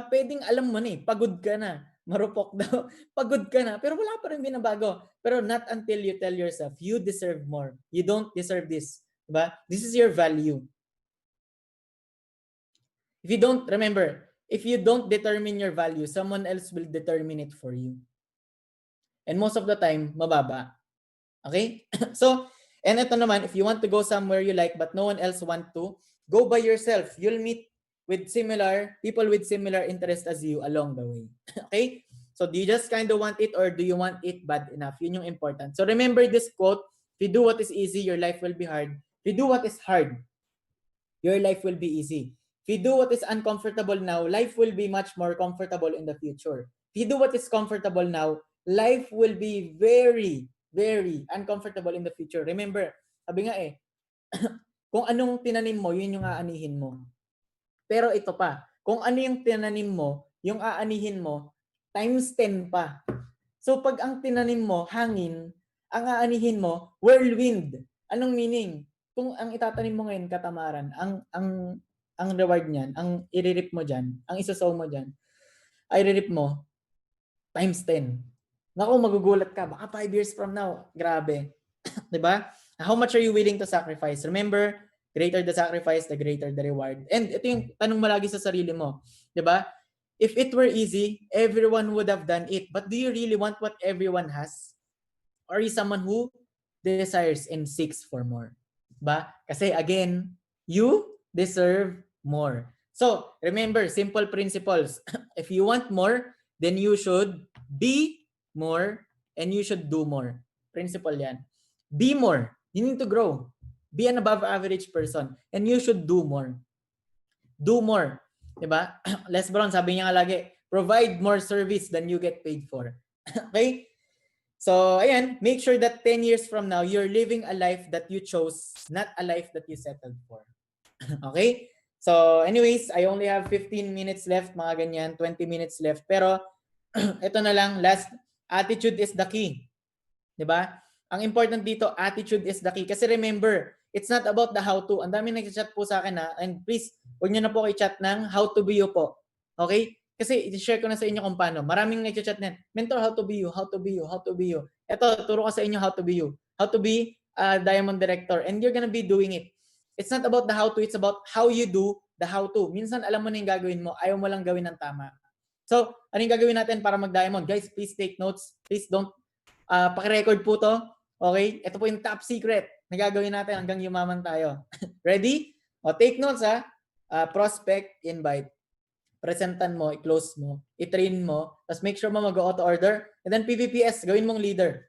pwedeng alam mo na pagod ka na, marupok daw, pagod ka na, pero wala pa rin binabago. Pero not until you tell yourself, you deserve more. You don't deserve this. Diba? This is your value. If you don't, remember, if you don't determine your value, someone else will determine it for you. And most of the time, mababa. Okay? So, and ito naman, if you want to go somewhere you like but no one else want to, go by yourself. You'll meet with people with similar interests as you along the way. Okay? So do you just kind of want it or do you want it bad enough? Yun yung important. So remember this quote, if you do what is easy, your life will be hard. If you do what is hard, your life will be easy. If you do what is uncomfortable now, life will be much more comfortable in the future. If you do what is comfortable now, life will be very, very uncomfortable in the future. Remember, sabi nga kung anong tinanim mo, yun yung aanihin mo. Pero ito pa, kung ano yung tinanim mo, yung aanihin mo, times 10 pa. So pag ang tinanim mo, hangin, ang aanihin mo, whirlwind. Anong meaning? Kung ang itatanim mo ngayon, katamaran, ang reward niyan, ang iririp mo diyan, ang isasaw mo diyan, ay iririp mo times 10. Naku, magugulat ka. Baka 5 years from now, grabe. 'Di ba? How much are you willing to sacrifice? Remember, greater the sacrifice, the greater the reward. And ito yung tanong mo lagi sa sarili mo. 'Di ba? If it were easy, everyone would have done it. But do you really want what everyone has? Or are you someone who desires and seeks for more? Ba? Kasi again, you deserve more. So, remember, simple principles. If you want more, then you should be more and you should do more. Principle yan. Be more. You need to grow. Be an above average person and you should do more. Do more. Diba? Les Brown, sabi niya nga lagi, provide more service than you get paid for. Okay? So, ayan, make sure that 10 years from now, you're living a life that you chose, not a life that you settled for. Okay? So, anyways, I only have 15 minutes left, mga ganyan, 20 minutes left. Pero, ito na lang, last, attitude is the key. Diba? Ang important dito, attitude is the key. Kasi remember, it's not about the how-to. Ang dami nag-chat po sa akin and please, huwag nyo na po kay-chat ng how to be you po. Okay? Kasi i-share ko na sa inyo kung paano. Maraming nag-chat na, mentor, how to be you, how to be you, how to be you. Ito, turo ko sa inyo how to be you. How to be a diamond director. And you're gonna be doing it. It's not about the how-to, it's about how you do the how-to. Minsan, alam mo na yung gagawin mo, ayaw mo lang gawin ng tama. So, ano yung gagawin natin para mag-diamond? Guys, please take notes. Please don't paki-record po to. Okay? Ito po yung top secret na gagawin natin hanggang yumaman tayo. Ready? O, take notes ha. Prospect, invite. Presentan mo, i-close mo, i-train mo, tapos make sure mo mag-auto order, and then PVPS, gawin mong leader.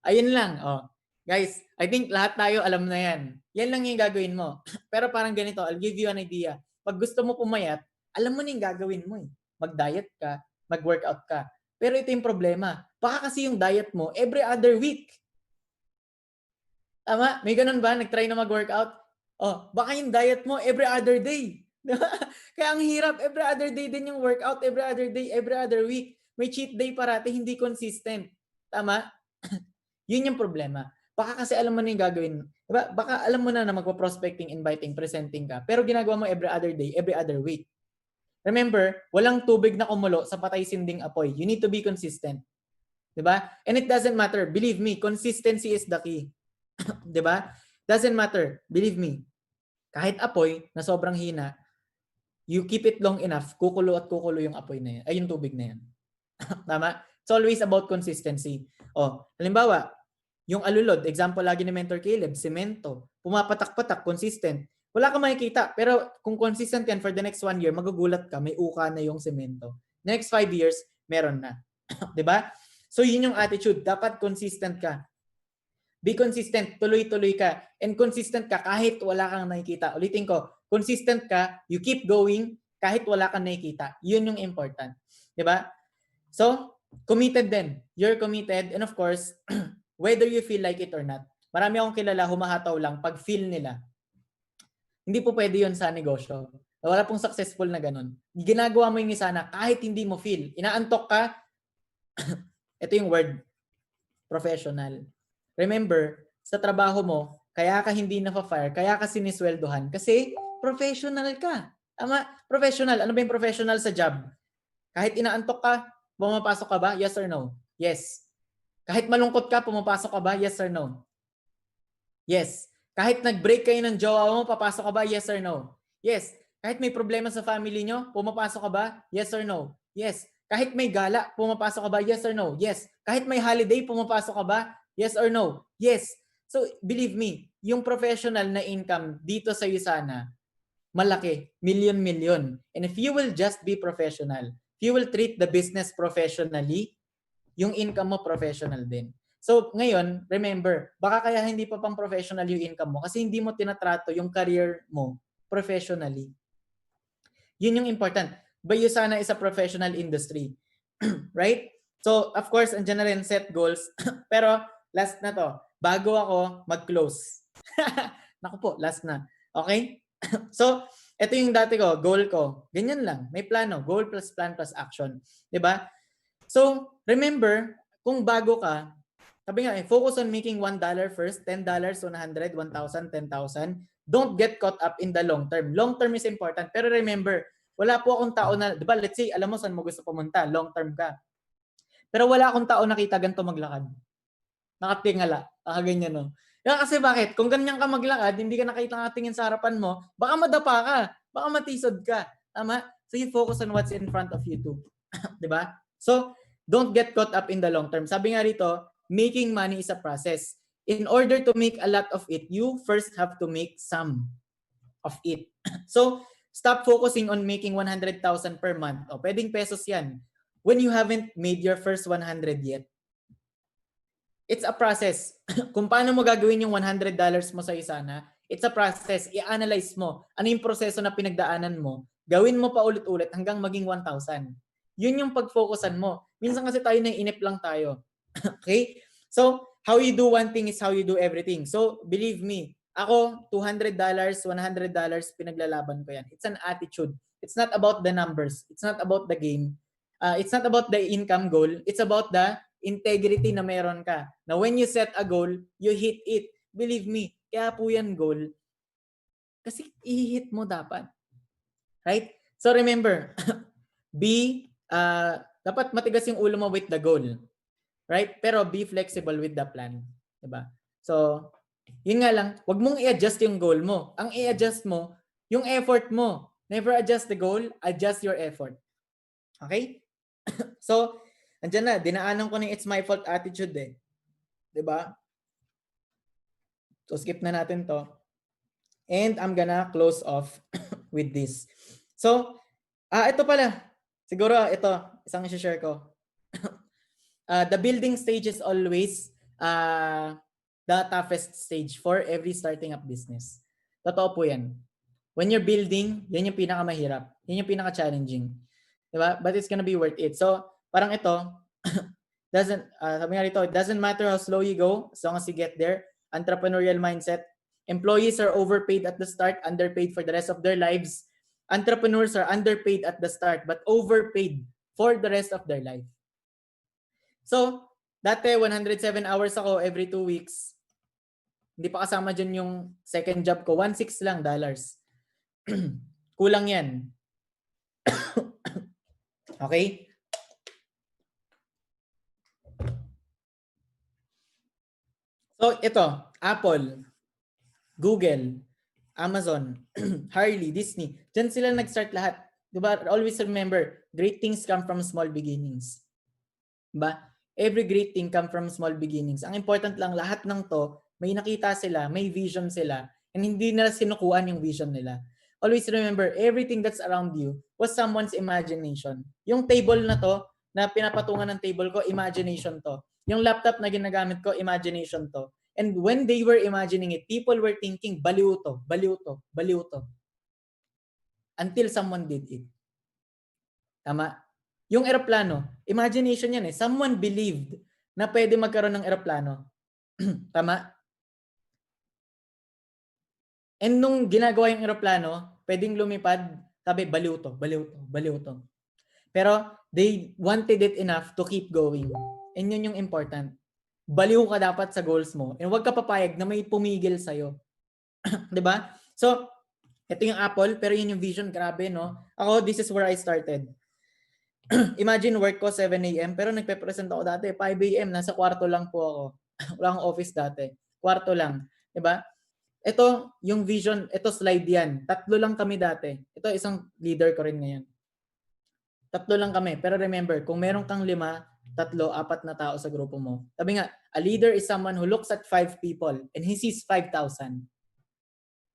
Ayun lang. Oh. Guys, I think lahat tayo alam na yan. Yan lang yung gagawin mo. Pero parang ganito, I'll give you an idea. Pag gusto mo pumayat, alam mo na yung gagawin mo. Mag-diet ka, mag-workout ka. Pero ito yung problema. Baka kasi yung diet mo every other week. Tama? May ganun ba? Nag-try na mag-workout? Oh, baka yung diet mo every other day. Kaya ang hirap, every other day din yung workout, every other day, every other week. May cheat day parati, hindi consistent. Tama? Yun yung problema. Baka kasi alam mo na yung gagawin. Diba? Baka alam mo na na magpa-prospecting, inviting, presenting ka. Pero ginagawa mo every other day, every other week. Remember, walang tubig na kumulo sa patay sinding apoy. You need to be consistent. Diba? And it doesn't matter. Believe me, consistency is the key. Diba? Doesn't matter. Believe me. Kahit apoy na sobrang hina, you keep it long enough, kukulo at kukulo yung apoy na yan. Ay, yung tubig na yan. Tama? It's always about consistency. O, halimbawa, yung alulod, example lagi ni Mentor Caleb, semento, pumapatak-patak, consistent. Wala ka makikita, pero kung consistent yan for the next 1 year, magugulat ka, may uka na yung semento. Next 5 years, meron na. Diba? So, yun yung attitude. Dapat consistent ka. Be consistent, tuloy-tuloy ka. And consistent ka kahit wala kang nakikita. Ulitin ko, consistent ka, you keep going kahit wala kang nakikita. Yun yung important. Diba? So, committed din. You're committed. And of course, whether you feel like it or not. Marami akong kilala, humahataw lang pag feel nila. Hindi po pwede yun sa negosyo. Wala pong successful na ganun. Ginagawa mo yung isa na kahit hindi mo feel. Inaantok ka, ito yung word, professional. Remember, sa trabaho mo, kaya ka hindi na-fire, kaya ka sinisweldohan kasi professional ka. Tama? Professional. Ano ba yung professional sa job? Kahit inaantok ka, pumapasok ka ba? Yes or no? Yes. Kahit malungkot ka, pumapasok ka ba? Yes or no? Yes. Kahit nag-break kayo ng jowa mo, papasok ka ba? Yes or no? Yes. Kahit may problema sa family nyo, pumapasok ka ba? Yes or no? Yes. Kahit may gala, pumapasok ka ba? Yes or no? Yes. Kahit may holiday, pumapasok ka ba? Yes or no? Yes. So, believe me, yung professional na income dito sa USANA, malaki, million-million. And if you will just be professional, if If you will treat the business professionally, yung income mo professional din. So, ngayon, remember, baka kaya hindi pa pang professional yung income mo kasi hindi mo tinatrato yung career mo professionally. Yun yung important. Baguio USANA is a professional industry. Right? So, of course, andyan na rin set goals. Pero, last na to. Bago ako mag-close. Naku po, last na. Okay? So, ito yung dati ko, goal ko. Ganyan lang. May plano. Goal plus plan plus action. 'Di ba? So, remember, kung bago ka, sabi nga, focus on making $1 first, $10, $100, 1,000, 10,000. Don't get caught up in the long term. Long term is important. Pero remember, wala po akong tao na, di ba, let's say, alam mo saan mo gusto pumunta, long term ka. Pero wala akong tao nakita ganito maglakad. Nakatingala. Ganyan, no? Yan kasi bakit? Kung ganyan ka maglakad, hindi ka nakatingin sa harapan mo, baka madapa ka. Baka matisod ka. Tama? So you focus on what's in front of you too. Di ba? So, don't get caught up in the long term. Sabi nga rito, making money is a process. In order to make a lot of it, you first have to make some of it. So, stop focusing on making 100,000 per month. O, pwedeng pesos yan. When you haven't made your first 100 yet, it's a process. Kung paano mo gagawin yung $100 mo sa USANA, it's a process. I-analyze mo. Ano yung proseso na pinagdaanan mo? Gawin mo pa ulit-ulit hanggang maging 1,000. Yun yung pag-focusan mo. Minsan kasi tayo naiinip lang tayo. Okay? So, how you do one thing is how you do everything. So, believe me, ako, $200, $100, pinaglalaban ko yan. It's an attitude. It's not about the numbers. It's not about the game. It's not about the income goal. It's about the integrity na meron ka. Now, when you set a goal, you hit it. Believe me, kaya po yan goal. Kasi i-hit mo dapat. Right? So, remember, dapat matigas yung ulo mo with the goal. Right? Pero be flexible with the plan. Diba? So, yun nga lang, wag mong i-adjust yung goal mo. Ang i-adjust mo, yung effort mo. Never adjust the goal, adjust your effort. Okay? So, andyan na, dinaanan ko ng it's my fault attitude eh. Diba? So, skip na natin to. And I'm gonna close off with this. So, ito pala. Siguro, ito, isang i-share ko. The building stage is always the toughest stage for every starting up business. Totoo po yan. When you're building, yan yung pinakamahirap. Yan yung pinaka-challenging. Diba? But it's gonna be worth it. So, parang ito, sabi nga rito, it doesn't matter how slow you go as long as you get there. Entrepreneurial mindset. Employees are overpaid at the start, underpaid for the rest of their lives. Entrepreneurs are underpaid at the start, but overpaid for the rest of their life. So, dati 107 hours ako every 2 weeks. Hindi pa kasama dyan yung second job ko. 1.6 lang dollars. Kulang yan. Okay? So, ito. Apple, Google, Amazon, Harley, Disney. Diyan sila nag-start lahat. Diba? Always remember, great things come from small beginnings. Diba? Every great thing come from small beginnings. Ang important lang, lahat ng to, may nakita sila, may vision sila, and hindi nila sinukuan yung vision nila. Always remember, everything that's around you was someone's imagination. Yung table na to, na pinapatungan ng table ko, imagination to. Yung laptop na ginagamit ko, imagination to. And when they were imagining it, people were thinking, baliw to, baliw to, baliw to. Until someone did it. Tama? Yung eroplano, imagination yan eh. Someone believed na pwede magkaroon ng eroplano. Tama? And nung ginagawa yung eroplano, pwedeng lumipad, sabi, baliw to, baliw to, baliw to. Pero they wanted it enough to keep going. And yun yung important. Baliw ka dapat sa goals mo. And huwag ka papayag na may pumigil sa'yo. Diba? So, ito yung Apple, pero yun yung vision. Grabe, no? Ako, this is where I started. Imagine work ko 7 a.m. pero nagpe-present ako dati 5 a.m. Nasa kwarto lang po ako. Wala akong office dati. Kwarto lang. Diba? Ito, yung vision, ito slide yan. 3 lang kami dati. Ito, isang leader ko rin ngayon. 3 lang kami. Pero remember, kung meron kang 5, 3, 4 na tao sa grupo mo. Sabi nga, a leader is someone who looks at 5 people and he sees 5,000.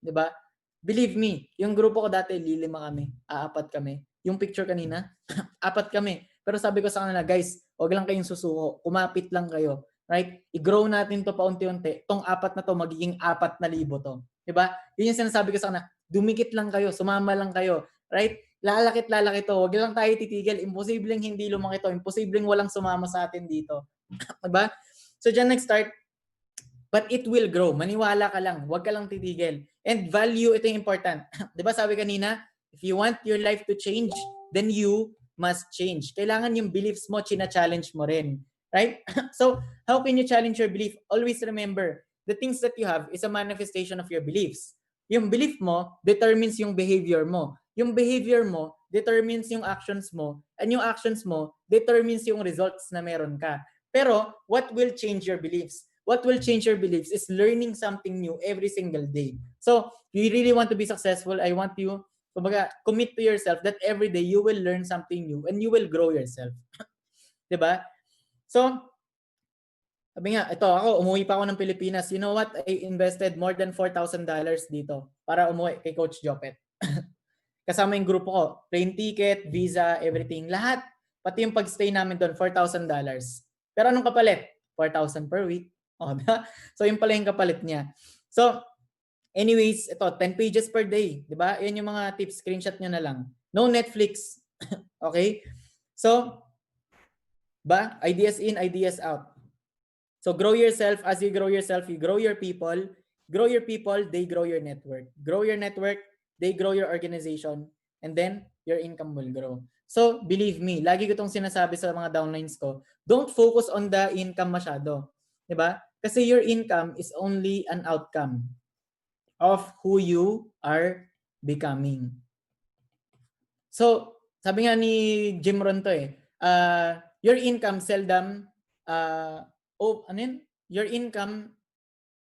Diba? Believe me, yung grupo ko dati, 5 kami, 4 kami. yung picture kanina, 4 kami. Pero sabi ko sa kanila, guys, wag lang kayong susuko. Kumapit lang kayo. Right? I-grow natin to paunti-unti. Tong 4 na to, magiging 4,000 to. Diba? Yun yung sinasabi ko sa kanila. Dumikit lang kayo. Sumama lang kayo. Right? Lalaki to. Wag lang tayo titigil. Imposibleng hindi lumaki to. Imposibleng walang sumama sa atin dito. Diba? So, dyan nag-start. But it will grow. Maniwala ka lang. Huwag ka lang titigil. And value, ito yung important. Diba sabi kanina, if you want your life to change, then you must change. Kailangan yung beliefs mo, china-challenge mo rin. Right? So, how can you challenge your belief? Always remember, the things that you have is a manifestation of your beliefs. Yung belief mo determines yung behavior mo. Yung behavior mo determines yung actions mo. And yung actions mo determines yung results na meron ka. Pero, what will change your beliefs? What will change your beliefs is learning something new every single day. So, if you really want to be successful, I want you kumbaga, commit to yourself that every day you will learn something new and you will grow yourself. 'Di ba? So, sabi nga, ito ako, umuwi pa ako ng Pilipinas. You know what? I invested more than $4,000 dito para umuwi kay Coach Jopet. Kasama yung grupo ko. Plane ticket, visa, everything. Lahat. Pati yung pag-stay namin doon, $4,000. Pero anong kapalit? 4,000 per week. Oh, so, yung pala yung kapalit niya. So, anyways, ito, 10 pages per day. Diba? Yan yung mga tips. Screenshot nyo na lang. No Netflix. Okay? So, ideas in, ideas out. So, grow yourself. As you grow yourself, you grow your people. Grow your people, they grow your network. Grow your network, they grow your organization. And then, your income will grow. So, believe me, lagi ko itong sinasabi sa mga downlines ko, don't focus on the income masyado. Diba? Kasi your income is only an outcome of who you are becoming. So, sabi nga ni Jim Rohn to your income seldom, your income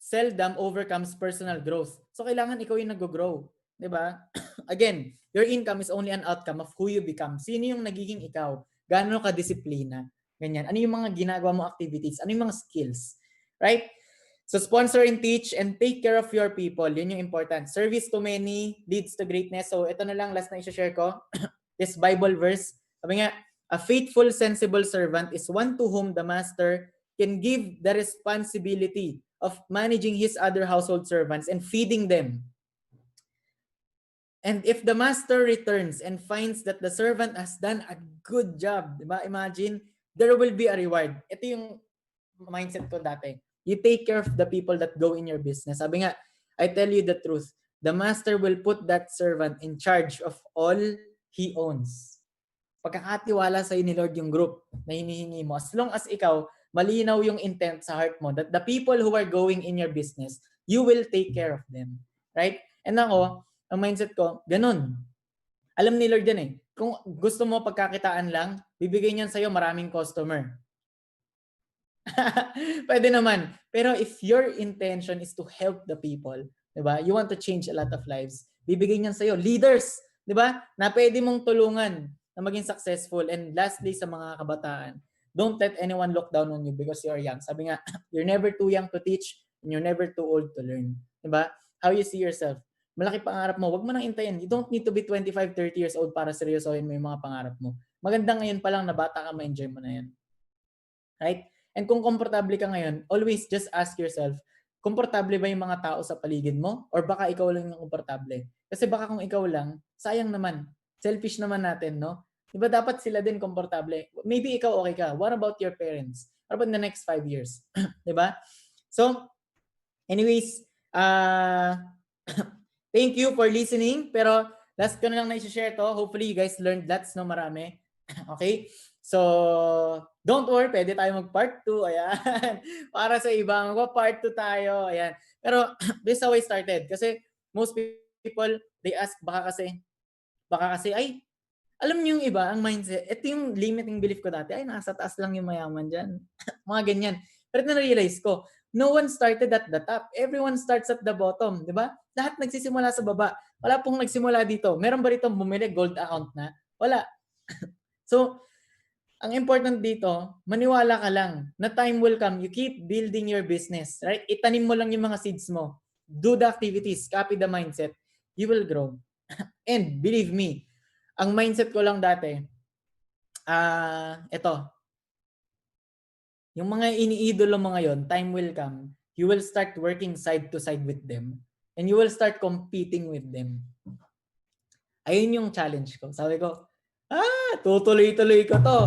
seldom overcomes personal growth. So, kailangan ikaw yung nag-grow. Diba? Again, your income is only an outcome of who you become. Sino yung nagiging ikaw? Gaano ka disiplina? Ganyan. Ano yung mga ginagawa mo activities? Ano yung mga skills? Right? So, sponsor and teach and take care of your people. Yun yung important. Service to many leads to greatness. So, ito na lang, last na i-share ko. This Bible verse. Sabi nga, a faithful, sensible servant is one to whom the master can give the responsibility of managing his other household servants and feeding them. And if the master returns and finds that the servant has done a good job, diba? Imagine, there will be a reward. Ito yung mindset ko dati. You take care of the people that go in your business. Sabi nga, I tell you the truth. The master will put that servant in charge of all he owns. Pagkakatiwala sa'yo ni Lord yung group na hinihingi mo. As long as ikaw, malinaw yung intent sa heart mo that the people who are going in your business, you will take care of them. Right? And ako, ang mindset ko, ganun. Alam ni Lord yan Kung gusto mo pagkakitaan lang, bibigay niyan sa'yo maraming customer. Pwede naman. Pero if your intention is to help the people, diba? You want to change a lot of lives, bibigay niyan sa'yo. Leaders, diba? Na pwede mong tulungan na maging successful. And lastly, sa mga kabataan, don't let anyone look down on you because you're young. Sabi nga, you're never too young to teach and you're never too old to learn. Diba? How you see yourself. Malaki pangarap mo, wag mo nang intayin. You don't need to be 25, 30 years old para seryosohin mo yung mga pangarap mo. Maganda ngayon pa lang na bata ka, ma-enjoy mo na yan. Right? And kung komportable ka ngayon, always just ask yourself, komportable ba yung mga tao sa paligid mo? Or baka ikaw lang yung komportable? Kasi baka kung ikaw lang, sayang naman. Selfish naman natin, no? Diba dapat sila din komportable? Maybe ikaw okay ka. What about your parents? What about in the next 5 years? Diba? So, anyways, thank you for listening. Pero last ko na lang na i-share to. Hopefully you guys learned lots, no? Marami. Okay? So, don't worry, pwede tayo mag-part 2. Ayan. Para sa ibang, part 2 tayo. Ayan. Pero, this is how I started. Kasi, most people, they ask, baka kasi, ay, alam niyo yung iba, ang mindset, ito yung limiting belief ko dati, ay, nasa taas lang yung mayaman dyan. Mga ganyan. Pero na-realize ko, no one started at the top. Everyone starts at the bottom. Di ba? Lahat nagsisimula sa baba. Wala pong nagsimula dito. Meron ba rito bumili gold account na? Wala. So, ang important dito, maniwala ka lang na time will come. You keep building your business, right? Itanim mo lang yung mga seeds mo. Do the activities, copy the mindset. You will grow. And believe me, ang mindset ko lang dati, ito, yung mga iniidolo mo ngayon, time will come, you will start working side to side with them, and you will start competing with them. Ayun yung challenge ko. Sabi ko, tutuloy-tuloy ko to.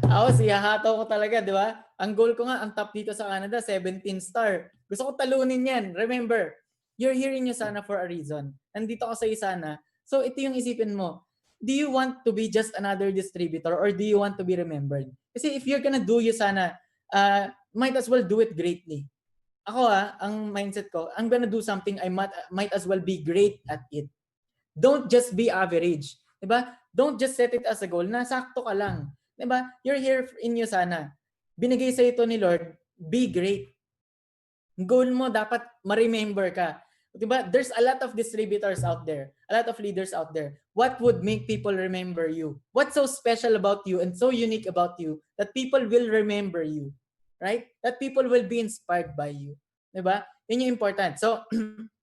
Ako, siyahataw ko talaga, di ba? Ang goal ko nga, ang top dito sa Canada, 17 star. Gusto ko talunin yan. Remember, you're here in USANA for a reason. Nandito ka sa USANA. So, ito yung isipin mo. Do you want to be just another distributor or do you want to be remembered? Kasi if you're gonna do USANA, might as well do it greatly. Ako ang mindset ko, I'm gonna do something I might as well be great at it. Don't just be average. Diba? Don't just set it as a goal. Nasakto ka lang. Diba? You're here in USANA. Binigay sa ito ni Lord, be great. Goal mo dapat ma-remember ka. Diba? There's a lot of distributors out there. A lot of leaders out there. What would make people remember you? What's so special about you and so unique about you that people will remember you? Right? That people will be inspired by you. Diba? Yun yung important. So,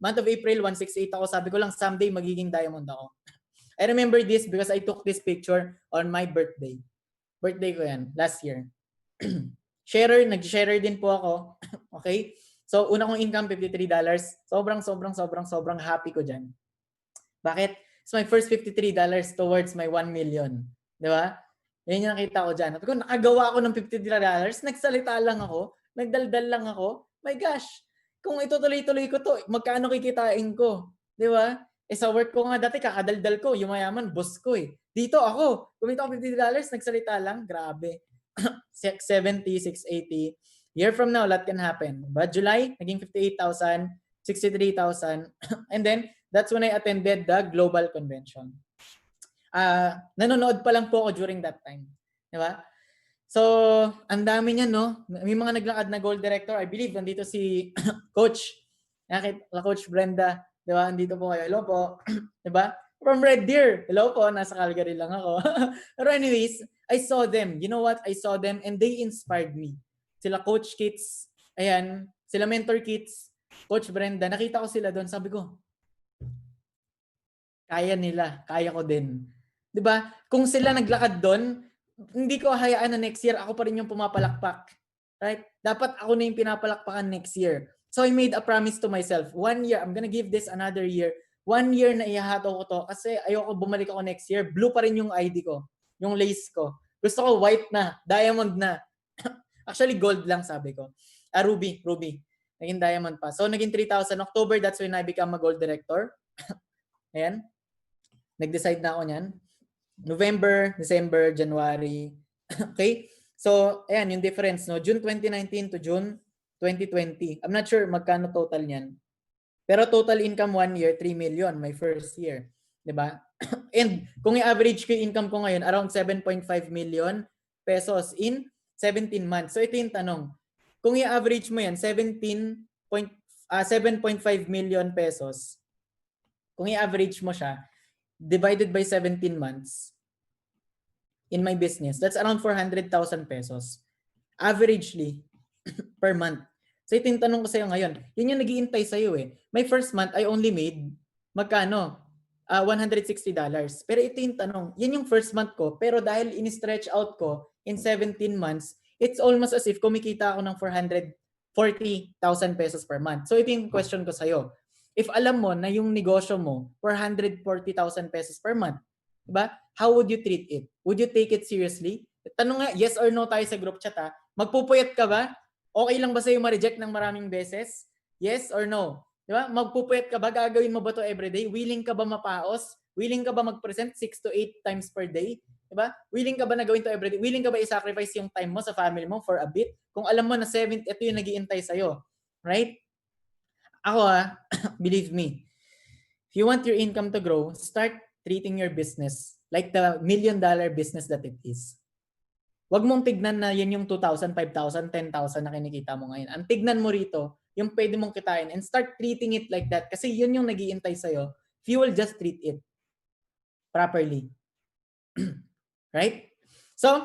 month of April, 168 ako. Sabi ko lang, someday magiging diamond ako. I remember this because I took this picture on my birthday. Birthday ko yan, last year. Nag-sharer din po ako. Okay? So, una kong income, $53. Sobrang happy ko dyan. Bakit? It's my first $53 towards my 1 million. Di ba? Yan yung nakita ko dyan. Sabi ko, nakagawa ako ng $53, nagsalita lang ako, nagdaldal lang ako. My gosh, kung itutuloy-tuloy ko to, magkano kikitain ko? Di ba? Sa work ko nga dati, kakadaldal ko, yung mayaman, boss ko eh. Dito ako, kumita ako $50, nagsalita lang, grabe. 70, 680. Year from now, lot can happen. But July, naging 58,000, 63,000. And then, that's when I attended the global convention. Nanonood pa lang po ako during that time. Di ba? So, ang dami niyan, no? May mga naglakad na gold director. I believe, nandito si Coach. Coach Brenda. Di ba? Nandito po kayo. Hello po. Di ba? From Red Deer. Hello po. Nasa Calgary lang ako. Pero anyways, I saw them. You know what? I saw them and they inspired me. Sila Coach Kits. Ayan. Sila Mentor Kits. Coach Brenda. Nakita ko sila doon. Sabi ko, kaya nila. Kaya ko din. Di ba? Kung sila naglakad doon, hindi ko hayaan na next year ako pa rin yung pumapalakpak. Right? Dapat ako na yung pinapalakpakan next year. So I made a promise to myself. 1 year, I'm gonna give this another year. 1 year na ihahato ko to kasi ayoko bumalik ako next year. Blue pa rin yung ID ko. Yung lace ko. Gusto ko white na. Diamond na. Actually, gold lang sabi ko. Ruby. Naging diamond pa. So naging 3,000 October. That's when I become a gold director. Ayan. Nag-decide na ako niyan. November, December, January. Okay? So, ayan, yung difference, no? June 2019 to June 2020. I'm not sure magkano total niyan. Pero total income 1 year, 3 million, my first year. Diba? And kung i-average ko yung income ko ngayon, around 7.5 million pesos in 17 months. So, ito yung tanong. Kung i-average mo yan, 7.5 million pesos, kung i-average mo siya, divided by 17 months in my business, that's around 400,000 pesos. Averagely, per month. So ito yung tanong ko sa'yo ngayon. Yun yung nag-iintay sa'yo eh. My first month, I only made, magkano? $160. Pero ito yung tanong. Yan yung first month ko. Pero dahil in-stretch out ko in 17 months, it's almost as if kumikita ako ng 440,000 pesos per month. So ito yung question ko sa'yo. If alam mo na yung negosyo mo 440,000 pesos per month, diba? How would you treat it? Would you take it seriously? Tanong nga, yes or no tayo sa group chat ha. Magpupuyat ka ba? Okay lang ba sa'yo ma-reject ng maraming beses? Yes or no? Diba? Magpupuyat ka ba? Gagawin mo ba to everyday? Willing ka ba mapaos? Willing ka ba mag-present 6 to 8 times per day? Diba? Willing ka ba na gawin to everyday? Willing ka ba i-sacrifice yung time mo sa family mo for a bit? Kung alam mo na 7, ito yung nag-iintay sa'yo. Right? Ako believe me, if you want your income to grow, start treating your business like the $1 million business that it is. Huwag mong tignan na yan yung 2,000, 5,000, 10,000 na kinikita mo ngayon. Ang tignan mo rito, yung pwede mong kitain and start treating it like that kasi yun yung nag-iintay sa'yo if you will just treat it properly. Right? So,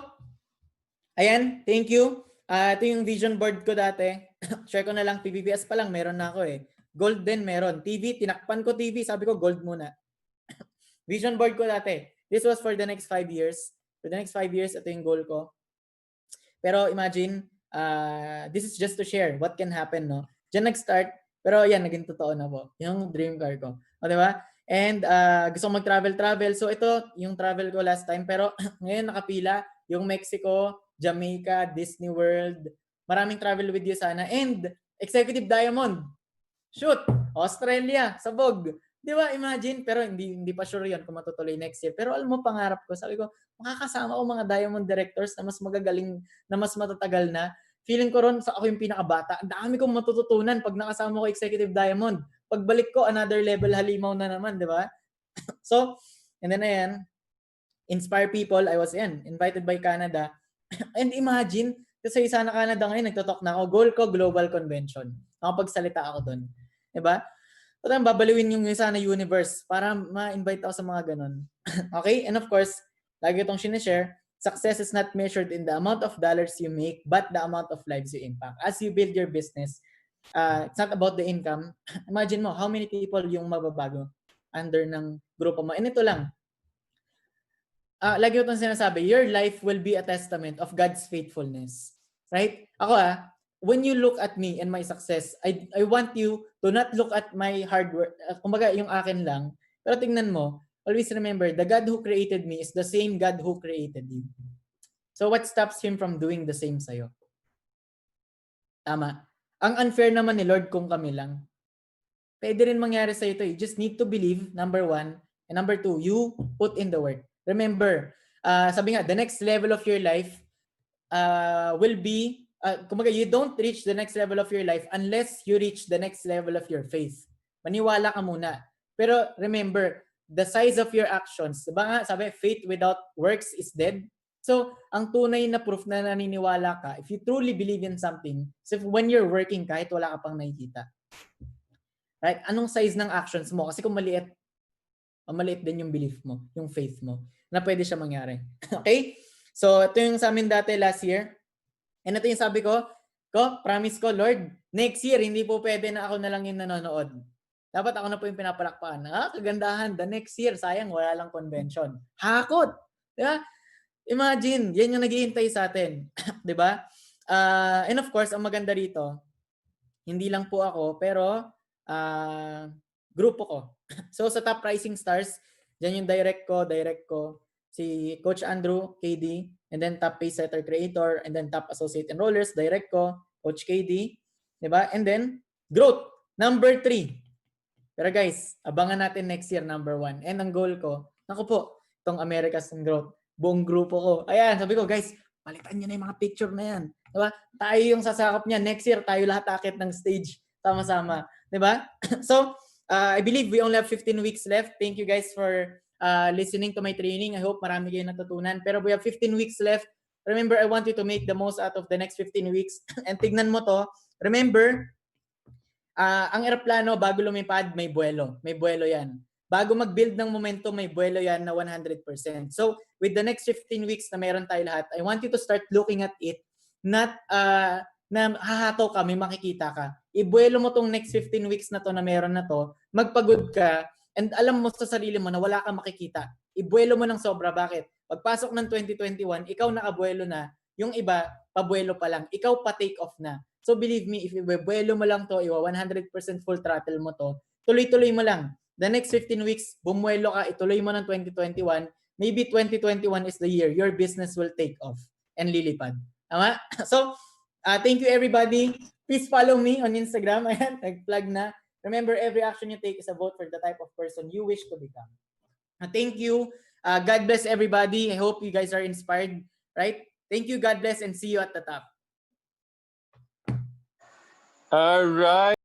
ayan, thank you. Ito yung vision board ko dati. Share ko na lang, PBBS pa lang, meron na ako eh. Gold din meron. TV, tinakpan ko TV, sabi ko gold muna. Vision board ko dati. This was for the next 5 years. For the next 5 years, ito yung goal ko. Pero imagine, this is just to share what can happen, no? Diyan nag-start, pero yan, naging totoo na po. Yung dream car ko. O, di ba? And gusto ko mag-travel. So ito, yung travel ko last time. Pero ngayon nakapila, yung Mexico, Jamaica, Disney World, maraming travel with USANA, and Executive Diamond. Shoot! Australia, sabog. Di ba? Imagine, pero hindi pa sure yun kung matutuloy next year. Pero alam mo, pangarap ko, sabi ko, makakasama ko mga Diamond Directors na mas magagaling, na mas matatagal na. Feeling ko ron, ako yung pinakabata. Ang dami kong matututunan pag nakasama ko Executive Diamond. Pagbalik ko, another level halimaw na naman, di ba? So, and then ayan, inspire people. I was invited by Canada. And imagine, kasi sana Canada ngayon, nagtotalk na ako. Goal ko, global convention. Nakapagsalita ako doon. Diba? So, babaliwin yung sana universe para ma-invite ako sa mga ganun. Okay? And of course, lagi itong sinishare, success is not measured in the amount of dollars you make, but the amount of lives you impact. As you build your business, it's not about the income. Imagine mo, how many people yung mababago under ng grupo mo. And ito lang, lagi ko itong sinasabi, your life will be a testament of God's faithfulness. Right? Ako when you look at me and my success, I want you to not look at my hard work, kumbaga yung akin lang, pero tingnan mo, always remember, the God who created me is the same God who created you. So what stops Him from doing the same sa'yo? Tama. Ang unfair naman ni Lord kung kami lang. Pwede rin mangyari sa'yo ito. You just need to believe, number 1, and number 2, you put in the work. Remember, sabi nga, the next level of your life will be, kumbaga, you don't reach the next level of your life unless you reach the next level of your faith. Maniwala ka muna. Pero remember, the size of your actions, diba nga, sabi, faith without works is dead. So, ang tunay na proof na naniniwala ka, if you truly believe in something, so when you're working, kahit wala ka pang nakikita. Right? Anong size ng actions mo? Kasi kung maliit din yung belief mo, yung faith mo, na pwede siya mangyari. Okay? So, ito yung sa amin dati last year. And ito yung sabi ko, promise ko, Lord, next year, hindi po pwede na ako na lang yung nanonood. Dapat ako na po yung pinapalakpakan. Kagandahan, the next year, sayang, wala lang convention. Hakot! Diba? Imagine, yan yung naghihintay sa atin. Diba? And of course, ang maganda rito, hindi lang po ako, pero grupo ko. So, sa top rising stars, dyan yung direct ko, si Coach Andrew, KD, and then top pace setter creator, and then top associate enrollers, direct ko, Coach KD, diba? And then, growth, number 3. Pero guys, abangan natin next year, number 1. And ang goal ko, naku po, itong America's Growth, buong grupo ko. Ayan, sabi ko, guys, palitan nyo na yung mga picture na yan. Diba? Tayo yung sasakop niya. Next year, tayo lahat akit ng stage. Sama-sama. Diba? So, I believe we only have 15 weeks left. Thank you guys for listening to my training. I hope marami kayong natutunan. Pero we have 15 weeks left. Remember, I want you to make the most out of the next 15 weeks. And tignan mo to. Remember, ang eroplano, bago lumipad, may buwelo. May buwelo yan. Bago mag-build ng momentum, may buwelo yan na 100%. So, with the next 15 weeks na meron tayo lahat, I want you to start looking at it, not na hahataw ka, may makikita ka. Ibuwelo mo tong next 15 weeks na to na meron na to, magpagod ka, and alam mo sa sarili mo na wala kang makikita. Ibuwelo mo ng sobra. Bakit? Pagpasok ng 2021, ikaw nakabuwelo na, yung iba, pabuwelo pa lang. Ikaw pa take off na. So believe me, if ibuwelo mo lang to, 100% full throttle mo to, tuloy-tuloy mo lang. The next 15 weeks, bumuelo ka, ituloy mo ng 2021, maybe 2021 is the year your business will take off and lilipad. Tama? So, thank you everybody. Please follow me on Instagram. Ayan, nag-plug na. Remember, every action you take is a vote for the type of person you wish to become. Thank you. God bless everybody. I hope you guys are inspired. Right? Thank you. God bless and see you at the top. All right.